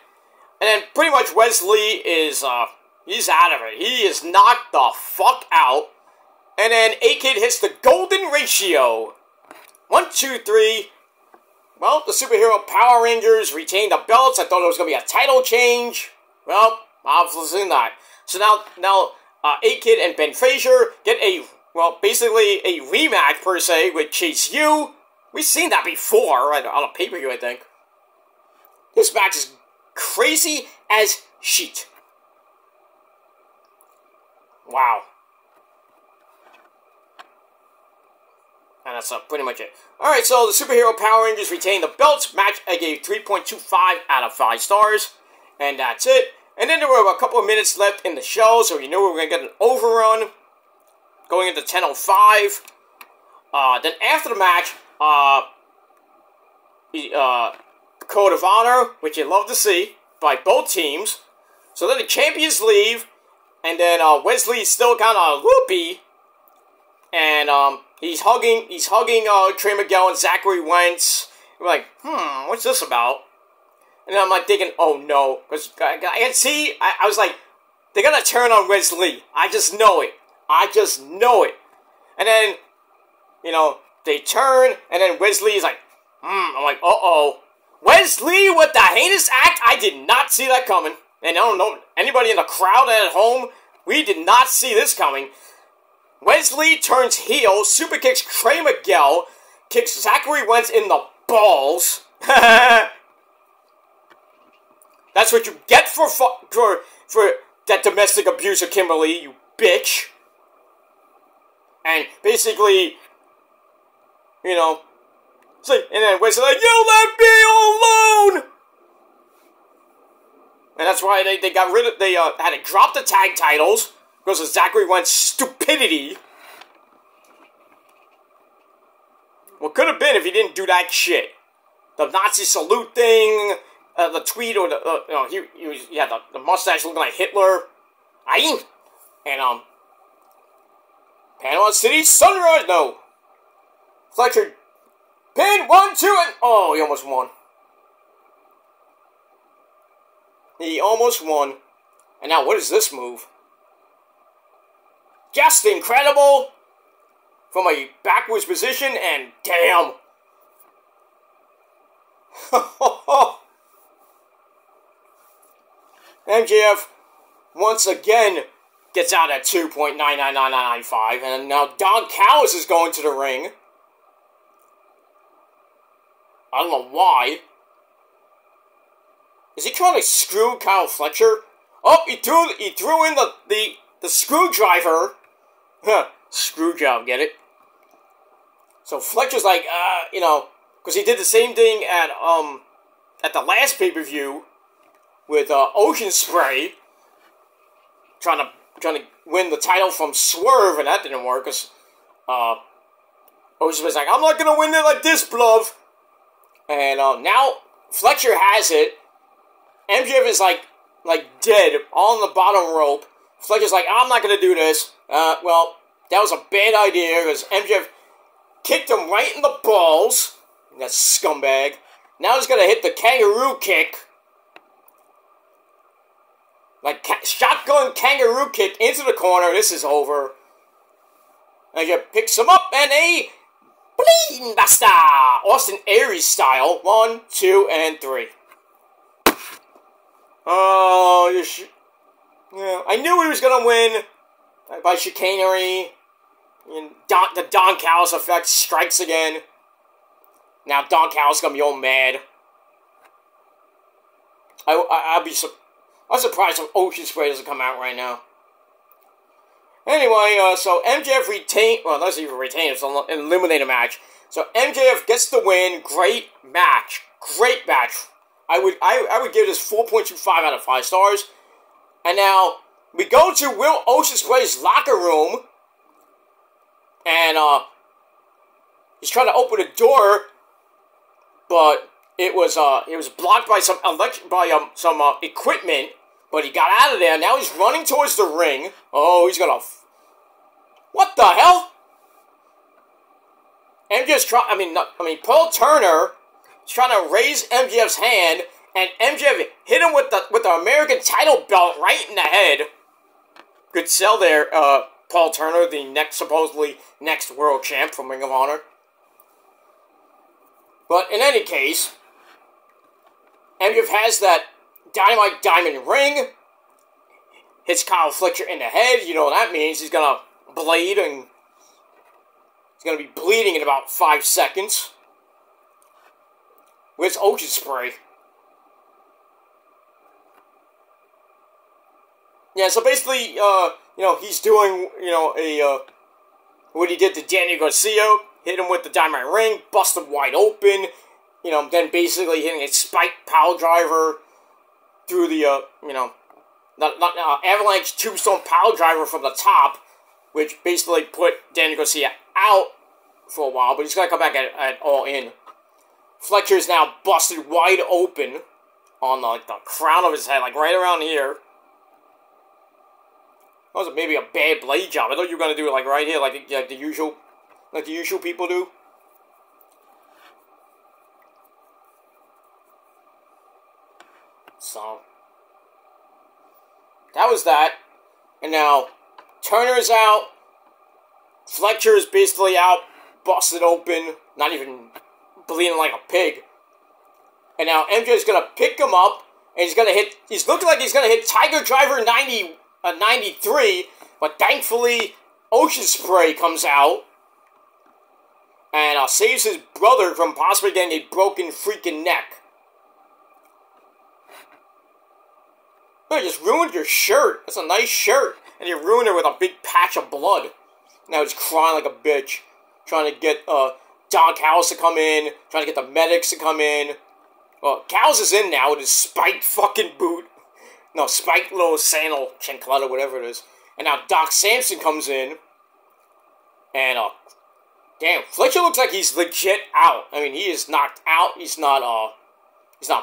Speaker 1: And then pretty much Wesley is, he's out of it. He is knocked the fuck out. And then A-Kid hits the golden ratio. 1, 2, 3. Well, the superhero Power Rangers retain the belts. I thought it was going to be a title change. Well, obviously not. So now A-Kid and Ben Frazier get basically a rematch, per se, with Chase U. We've seen that before, right, on a pay-per-view, I think. This match is crazy as shit. Wow. And that's pretty much it. Alright, so the superhero Power Rangers retain the belts. Match I gave 3.25 out of 5 stars. And that's it. And then there were a couple of minutes left in the show, so you knew we were going to get an overrun. Going into 10:05. Then after the match, Code of Honor, which you love to see, by both teams. So then the champions leave, and then Wesley's still kind of loopy, and he's hugging Trey Miguel and Zachary Wentz. We're like, what's this about? And I'm like thinking, oh no, because I can see, I was like, they're gonna turn on Wesley. I just know it. And then, you know, they turn, and then Wesley's like, I'm like, uh-oh. Wesley with the heinous act? I did not see that coming. And I don't know, anybody in the crowd at home, we did not see this coming. Wesley turns heel, super kicks Trey Miguel, kicks Zachary Wentz in the balls. That's what you get for that domestic abuse of Kimberly, you bitch. And basically, you know, and then Wesley's like, you let me alone! And that's why they got rid of, they had to drop the tag titles because of Zachary Wentz's stupidity. What could have been if he didn't do that shit? The Nazi salute thing, the tweet, or he had the mustache looking like Hitler. Aye. And, Panama City Sunrise, no. Fletcher, pin, 1, 2, and, oh, he almost won. And now, what is this move? Just incredible! From a backwards position, and damn! MJF once again gets out at 2.999995, and now Don Callis is going to the ring. I don't know why. Is he trying to screw Kyle Fletcher? Oh, he threw in the screwdriver. Huh, screw job, get it? So Fletcher's like, you know, because he did the same thing at the last pay-per-view with Ocean Spray, trying to win the title from Swerve, and that didn't work because Ocean Spray's like, I'm not gonna win it like this, Blove. And now Fletcher has it. MJF is like dead on the bottom rope. Fletcher's like, I'm not gonna do this. Well, that was a bad idea because MJF kicked him right in the balls. That scumbag. Now he's gonna hit the kangaroo kick. Like, shotgun kangaroo kick into the corner. This is over. MJF picks him up and a Bleeding Buster! Austin Aries style. 1, 2, and 3. Oh, yeah. I knew he was gonna win by chicanery. And the Don Callis effect strikes again. Now Don Callis is gonna be all mad. I'm surprised if Ocean Spray doesn't come out right now. Anyway, so MJF retained. Well, not even retain. It's an eliminator match. So MJF gets the win. Great match. Great match. I would give this 4.25 out of 5 stars. And now we go to Will Ocean Spray's locker room, and he's trying to open the door, but it was blocked by some equipment. But he got out of there. Now he's running towards the ring. Oh, he's gonna. What the hell? MJF's trying. I mean, Paul Turner is trying to raise MJF's hand, and MJF hit him with the American title belt right in the head. Good sell there, Paul Turner, the supposedly next world champ from Ring of Honor. But in any case, MJF has that Dynamite Diamond ring, hits Kyle Fletcher in the head. You know what that means. He's gonna bleed, and he's gonna be bleeding in about 5 seconds. Where's Ocean Spray? Yeah, so basically, you know, he's doing, you know, what he did to Daniel Garcia, hit him with the Diamond ring, bust him wide open, you know, then basically hitting a spike pile driver through the, you know, Avalanche tombstone pile driver from the top, which basically put Daniel Garcia out for a while, but he's going to come back at All In. Fletcher is now busted wide open on the crown of his head, like right around here. That was maybe a bad blade job. I thought you were going to do it like right here, like the usual people do. So, that was that. And now, Turner's out. Fletcher is basically out, busted open, not even bleeding like a pig. And now MJ's going to pick him up, and he's looking like he's going to hit Tiger Driver 93, but thankfully, Ocean Spray comes out and saves his brother from possibly getting a broken freaking neck. You just ruined your shirt. That's a nice shirt. And you ruined it with a big patch of blood. Now he's crying like a bitch. Trying to get Don Callis to come in. Trying to get the medics to come in. Well, Callis is in now with his spiked fucking boot. No, spiked little sandal, chancleta, whatever it is. And now Doc Samson comes in. And, damn, Fletcher looks like he's legit out. I mean, he is knocked out. He's not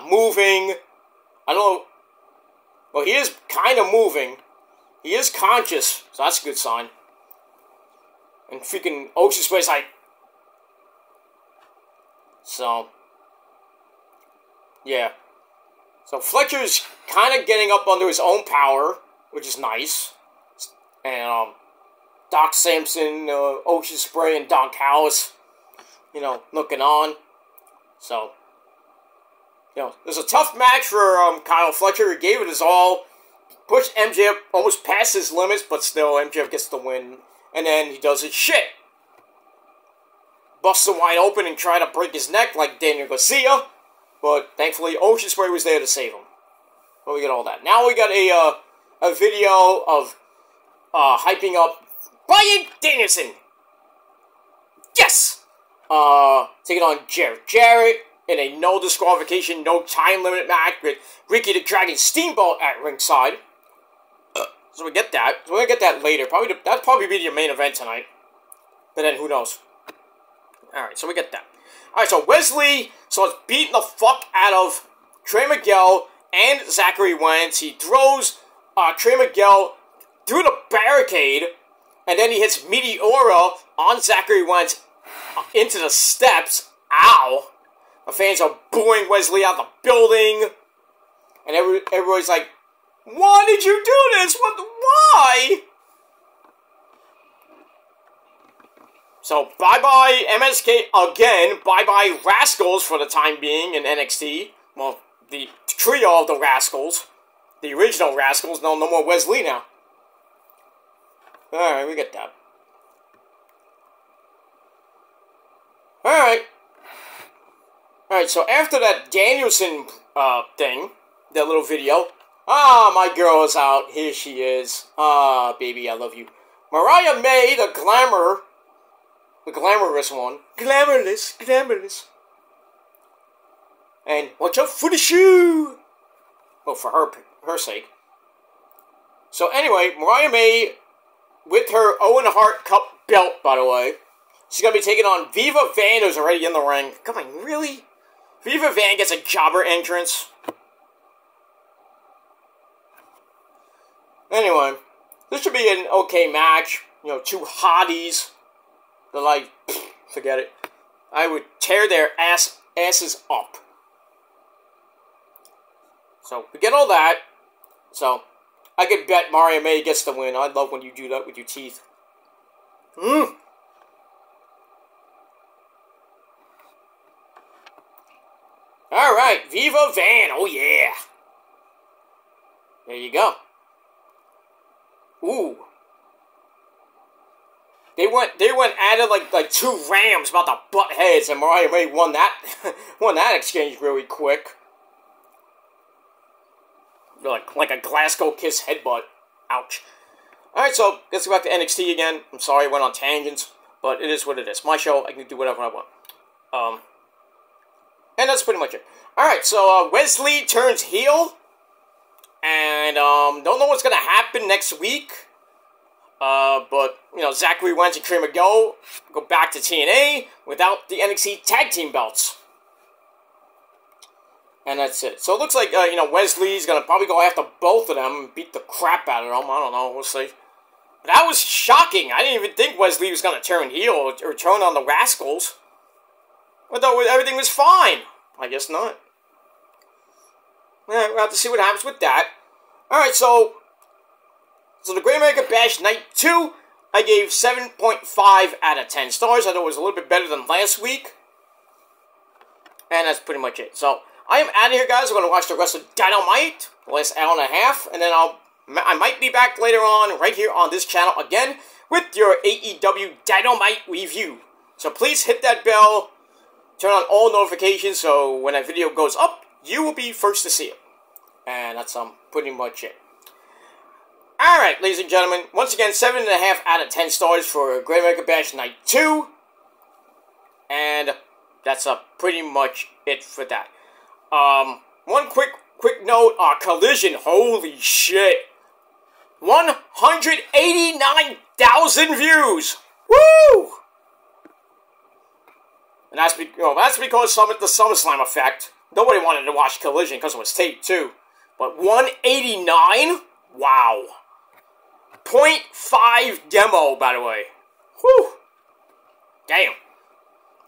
Speaker 1: moving. I don't know. Well, he is kind of moving. He is conscious, so that's a good sign. And freaking Ocean Spray's like... So... Yeah. So Fletcher's kind of getting up under his own power. which is nice. And, Doc Samson, Ocean Spray, and Don Callis, you know, looking on. So, you know, it was a tough match for Kyle Fletcher. He gave it his all. Pushed MJF almost past his limits, but still, MJF gets the win. And then he does his shit. Busts him wide open and try to break his neck like Daniel Garcia. But thankfully, Ocean Spray was there to save him. But we got all that. Now we got a video of hyping up Bryan Danielson. Yes! Taking on Jarrett in a no disqualification, no time limit match with Ricky the Dragon Steamboat at ringside. So we get that. So we're gonna get that later. That'll probably be the main event tonight. But then who knows? Alright, so we get that. Alright, so Wesley starts beating the fuck out of Trey Miguel and Zachary Wentz. He throws Trey Miguel through the barricade, and then he hits Meteora on Zachary Wentz into the steps. Ow! The fans are booing Wesley out of the building. And everybody's like, why did you do this? Why? So, bye-bye MSK again. Bye-bye Rascals for the time being in NXT. Well, the trio of the Rascals. The original Rascals. No more Wesley now. Alright, we get that. Alright. Alright, so after that Danielson thing, that little video, my girl is out. Here she is. Baby, I love you. Mariah May, the glamorous one. Glamorous. And watch out for the shoe! Well, for her sake. So anyway, Mariah May, with her Owen Hart Cup belt, by the way, she's going to be taking on Viva Van, who's already in the ring. Come on, really? Viva Van gets a jobber entrance. Anyway, this should be an okay match. You know, two hotties. They're like, forget it. I would tear their asses up. So, we get all that. So, I could bet Mariah May gets the win. I love when you do that with your teeth. Alright, Viva Van. Oh, yeah. There you go. Ooh. They went at it like two rams about to butt heads, and Mariah May won that exchange really quick. Like a Glasgow Kiss headbutt. Ouch. Alright, so let's go back to NXT again. I'm sorry I went on tangents, but it is what it is. My show, I can do whatever I want. And that's pretty much it. Alright, so Wesley turns heel. And don't know what's gonna happen next week. But, you know, Zachary Wentz and Trey Miguel go back to TNA without the NXT Tag Team belts. And that's it. So it looks like, you know, Wesley's going to probably go after both of them and beat the crap out of them. I don't know. We'll see. But that was shocking. I didn't even think Wesley was going to turn heel or turn on the Rascals. I thought everything was fine. I guess not. We'll have to see what happens with that. Alright, so the Great American Bash Night 2, I gave 7.5 out of 10 stars. I thought it was a little bit better than last week. And that's pretty much it. So, I am out of here, guys. I'm going to watch the rest of Dynamite, the last hour and a half. And then I might be back later on, right here on this channel again, with your AEW Dynamite review. So please hit that bell, turn on all notifications, so when that video goes up, you will be first to see it. And that's pretty much it. Alright, ladies and gentlemen, once again, 7.5 out of 10 stars for Great American Bash Night 2. And that's pretty much it for that. One quick note, Collision, holy shit. 189,000 views! Woo! And that's because the SummerSlam effect. Nobody wanted to watch Collision because it was taped too. But 189? Wow. 0.5 demo, by the way. Whew. Damn.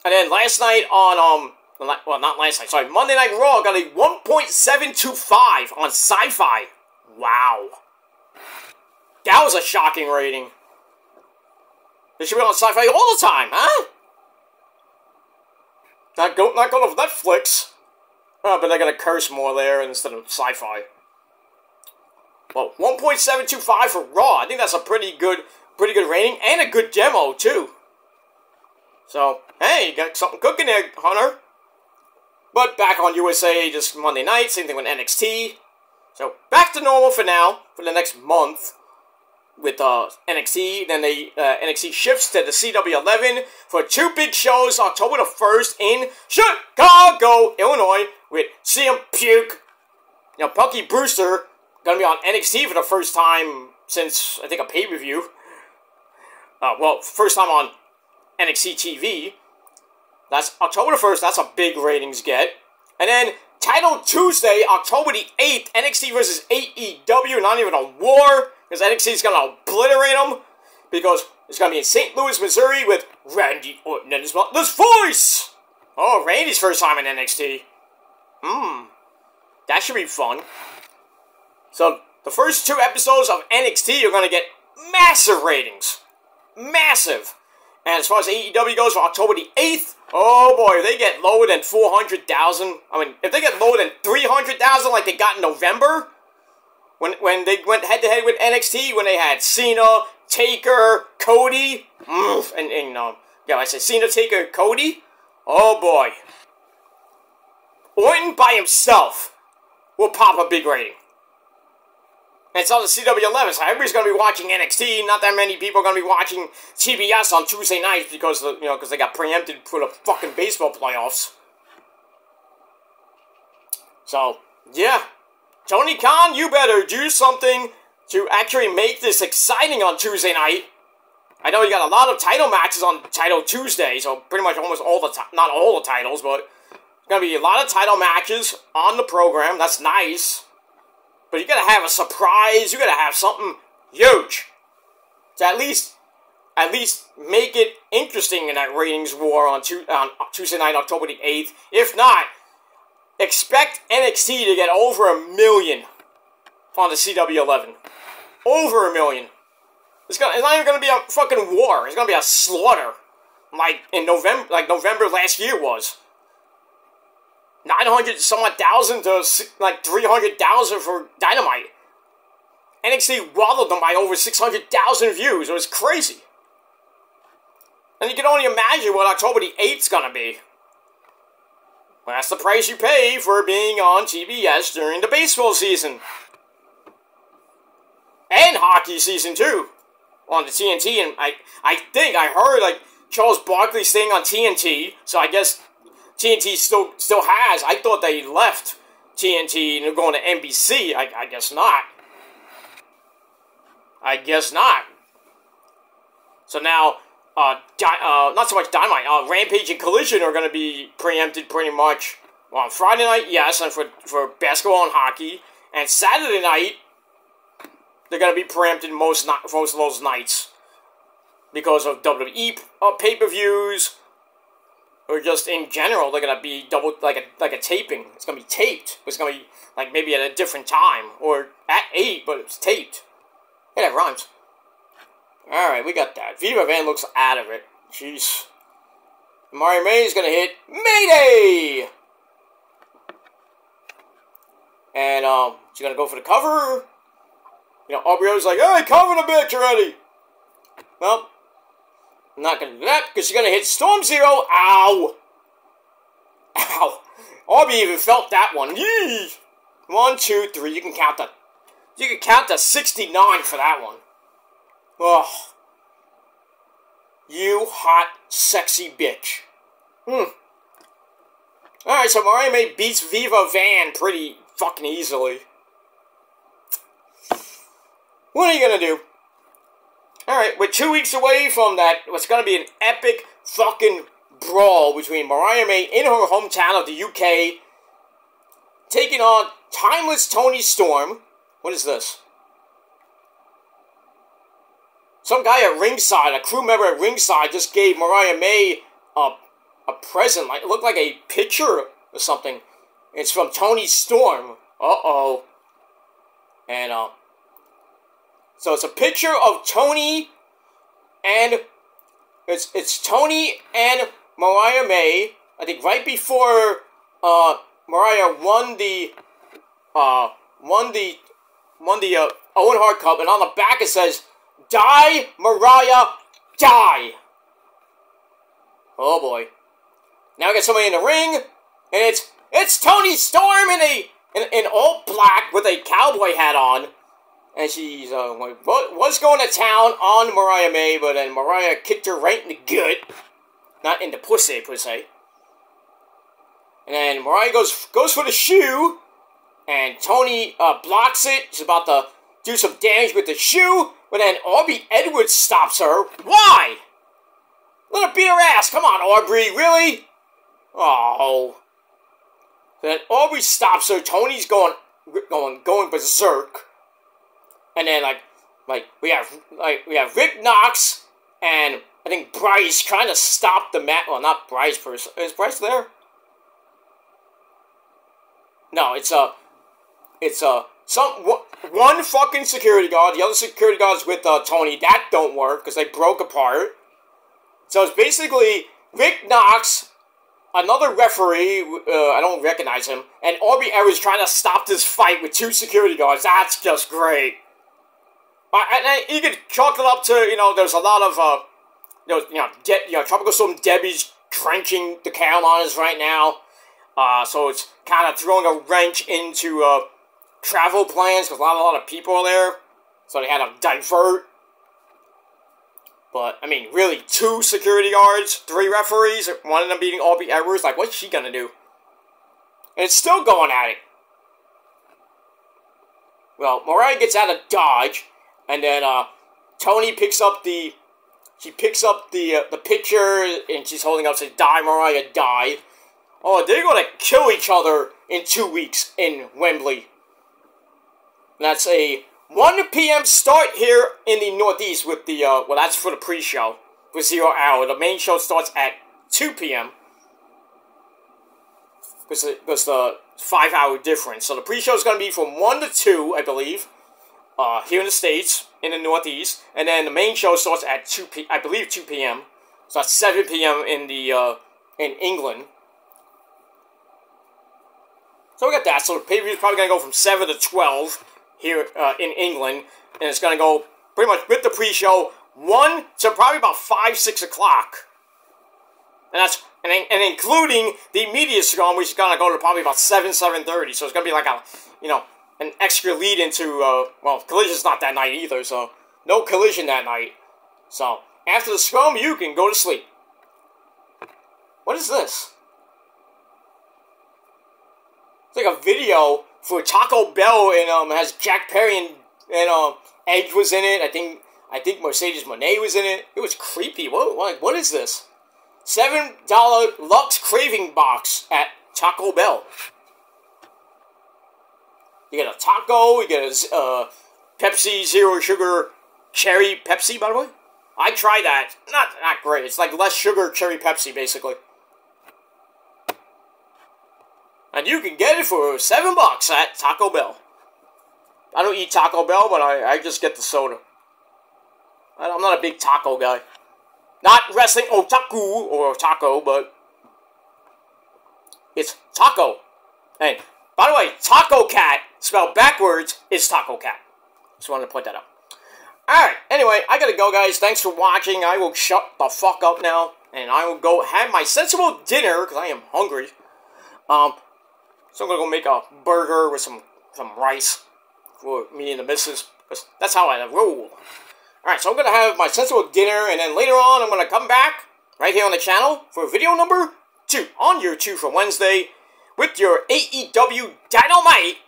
Speaker 1: And then last night on, well, not last night, sorry, Monday Night Raw got a 1.725 on Sci-Fi. Wow. That was a shocking rating. They should be on Sci-Fi all the time, huh? Not going off Netflix. Oh, but they're gonna curse more there instead of Sci-Fi. Well, 1.725 for Raw. I think that's a pretty good rating and a good demo too. So, hey, you got something cooking there, Hunter. But back on USA, just Monday night, same thing with NXT. So, back to normal for now, for the next month with NXT. Then NXT shifts to the CW11 for 2 big shows, October the 1st in Chicago, Illinois, with CM Puke. You know, Punky Brewster gonna be on NXT for the first time since, I think, a pay-per-view. Well, first time on NXT TV. That's October the 1st. That's a big ratings get. And then, Title Tuesday, October the 8th, NXT versus AEW. Not even a war, because NXT is going to obliterate them. Because it's going to be in St. Louis, Missouri, with Randy Orton and his mother's voice. Oh, Randy's first time in NXT. That should be fun. So, the first 2 episodes of NXT are going to get massive ratings. Massive. And as far as AEW goes, for October the 8th, oh boy, if they get lower than 400,000, I mean, if they get lower than 300,000 like they got in November, when they went head-to-head with NXT, when they had Cena, Taker, Cody, I said Cena, Taker, Cody, oh boy. Orton by himself will pop a big rating. And it's on the CW11, so everybody's going to be watching NXT. Not that many people are going to be watching TBS on Tuesday nights because, because they got preempted for the fucking baseball playoffs. So, yeah. Tony Khan, you better do something to actually make this exciting on Tuesday night. I know you got a lot of title matches on Title Tuesday, so pretty much almost all the not all the titles, but there's going to be a lot of title matches on the program. That's nice. But you gotta have a surprise, you gotta have something huge to at least make it interesting in that ratings war on Tuesday night, October the 8th. If not, expect NXT to get over 1 million on the CW11. Over 1 million. It's not even gonna be a fucking war. It's gonna be a slaughter, like in November, like November last year was. 900-some-odd-thousand to, like, 300,000 for Dynamite. NXT wallowed them by over 600,000 views. It was crazy. And you can only imagine what October the 8th's gonna be. Well, that's the price you pay for being on TBS during the baseball season. And hockey season, too. On the TNT, and I think I heard, like, Charles Barkley staying on TNT, so I guess TNT still has. I thought they left TNT and they're going to NBC. I guess not. I guess not. So now, not so much Dynamite. Rampage and Collision are going to be preempted pretty much. Well, on Friday night, yes, and for basketball and hockey. And Saturday night, they're going to be preempted most of those nights. Because of WWE pay-per-views. Or just in general, they're gonna be like a taping. It's gonna be taped. It's gonna be like maybe at a different time or at 8, but it's taped. Yeah, that rhymes. All right, we got that. Viva Van looks out of it. Jeez. Mario May is gonna hit Mayday, and she's gonna go for the cover. You know, Aubrey's like, "Hey, cover the bitch already." Well. I'm not going to do that, because she's going to hit Storm Zero. Ow! Ow! Aubrey even felt that one. Yee! 1, 2, 3. You can count to 69 for that one. Ugh. You hot, sexy bitch. Alright, so Mariah May beats Viva Van pretty fucking easily. What are you going to do? Alright, we're 2 weeks away from that. What's going to be an epic fucking brawl between Mariah May in her hometown of the UK, taking on Timeless Toni Storm. What is this? Some guy at ringside, a crew member at ringside, just gave Mariah May a present. Like, it looked like a picture or something. It's from Toni Storm. Uh-oh. And, So it's a picture of Tony and it's Tony and Mariah May. I think right before Mariah won the Owen Hart Cup, and on the back it says, "Die, Mariah, die." Oh boy! Now we got somebody in the ring, and it's Toni Storm in all black with a cowboy hat on. And she's was going to town on Mariah May, but then Mariah kicked her right in the gut. Not in the pussy, per se. And then Mariah goes for the shoe, and Toni blocks it. She's about to do some damage with the shoe, but then Aubrey Edwards stops her. Why? Let her beat her ass. Come on, Aubrey, really? Oh. Then Aubrey stops her. Tony's going berserk. And then we have Rick Knox and I think Bryce trying to stop the match. Well, not Bryce person. Is Bryce there? No, it's one fucking security guard. The other security guard's with Tony. That don't work because they broke apart. So it's basically Rick Knox, another referee. I don't recognize him, and Aubrey Edwards trying to stop this fight with two security guards. That's just great. And you could chalk it up to, there's a lot of, Tropical Storm Debbie's drenching the count on us right now. So it's kind of throwing a wrench into travel plans because a lot of people are there. So they had to divert. But, I mean, really, 2 security guards, 3 referees, one of them beating Aubrey Edwards. Like, what's she gonna do? And it's still going at it. Well, Mariah gets out of dodge. And then Toni picks up the picture, and she's holding up, says, "Die, Mariah, die." Oh, they're gonna kill each other in 2 weeks in Wembley. And that's a 1 p.m. start here in the Northeast with the that's for the pre-show for 0 hour. The main show starts at 2 p.m. because the 5-hour difference. So the pre-show is gonna be from 1 to 2, I believe. Here in the States, in the Northeast, and then the main show starts at 2 p.m. So that's 7 p.m. in England. So we got that. So the pay-per-view is probably going to go from 7 to 12 here in England, and it's going to go pretty much with the pre-show 1 to probably about 5, 6 o'clock, and including the media scrum, which is going to go to probably about 7:30. So it's going to be like an extra lead into, Collision's not that night either, so no Collision that night. So, after the scrum, you can go to sleep. What is this? It's like a video for Taco Bell, and has Jack Perry and Edge was in it. I think Mercedes Moné was in it. It was creepy. What is this? $7 Lux Craving Box at Taco Bell. You get a taco, you get a Pepsi Zero Sugar Cherry Pepsi, by the way. I tried that. Not great. It's like less sugar cherry Pepsi, basically. And you can get it for $7 at Taco Bell. I don't eat Taco Bell, but I just get the soda. I'm not a big taco guy. Not wrestling otaku or taco, but it's taco. And by the way, Taco Cat, spelled backwards, is Taco Cat. Just wanted to point that out. Alright, anyway, I gotta go, guys. Thanks for watching. I will shut the fuck up now. And I will go have my sensible dinner, because I am hungry. So I'm gonna go make a burger with some rice for me and the missus, because that's how I roll. Alright, so I'm gonna have my sensible dinner, and then later on I'm gonna come back, right here on the channel, for video number 2, on your 2 for Wednesday, with your AEW Dynamite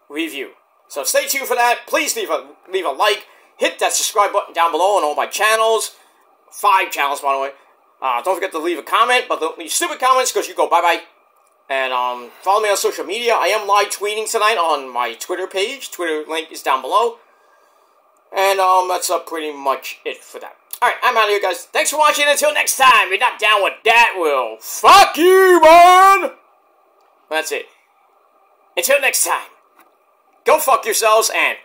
Speaker 1: review. So stay tuned for that. Please leave a like. Hit that subscribe button down below on all my channels. 5 channels, by the way. Don't forget to leave a comment, but don't leave stupid comments because you go bye-bye. And follow me on social media. I am live tweeting tonight on my Twitter page. Twitter link is down below. And that's pretty much it for that. Alright, I'm out of here, guys. Thanks for watching. Until next time, if you're not down with that, well, fuck you, man! That's it. Until next time, go fuck yourselves and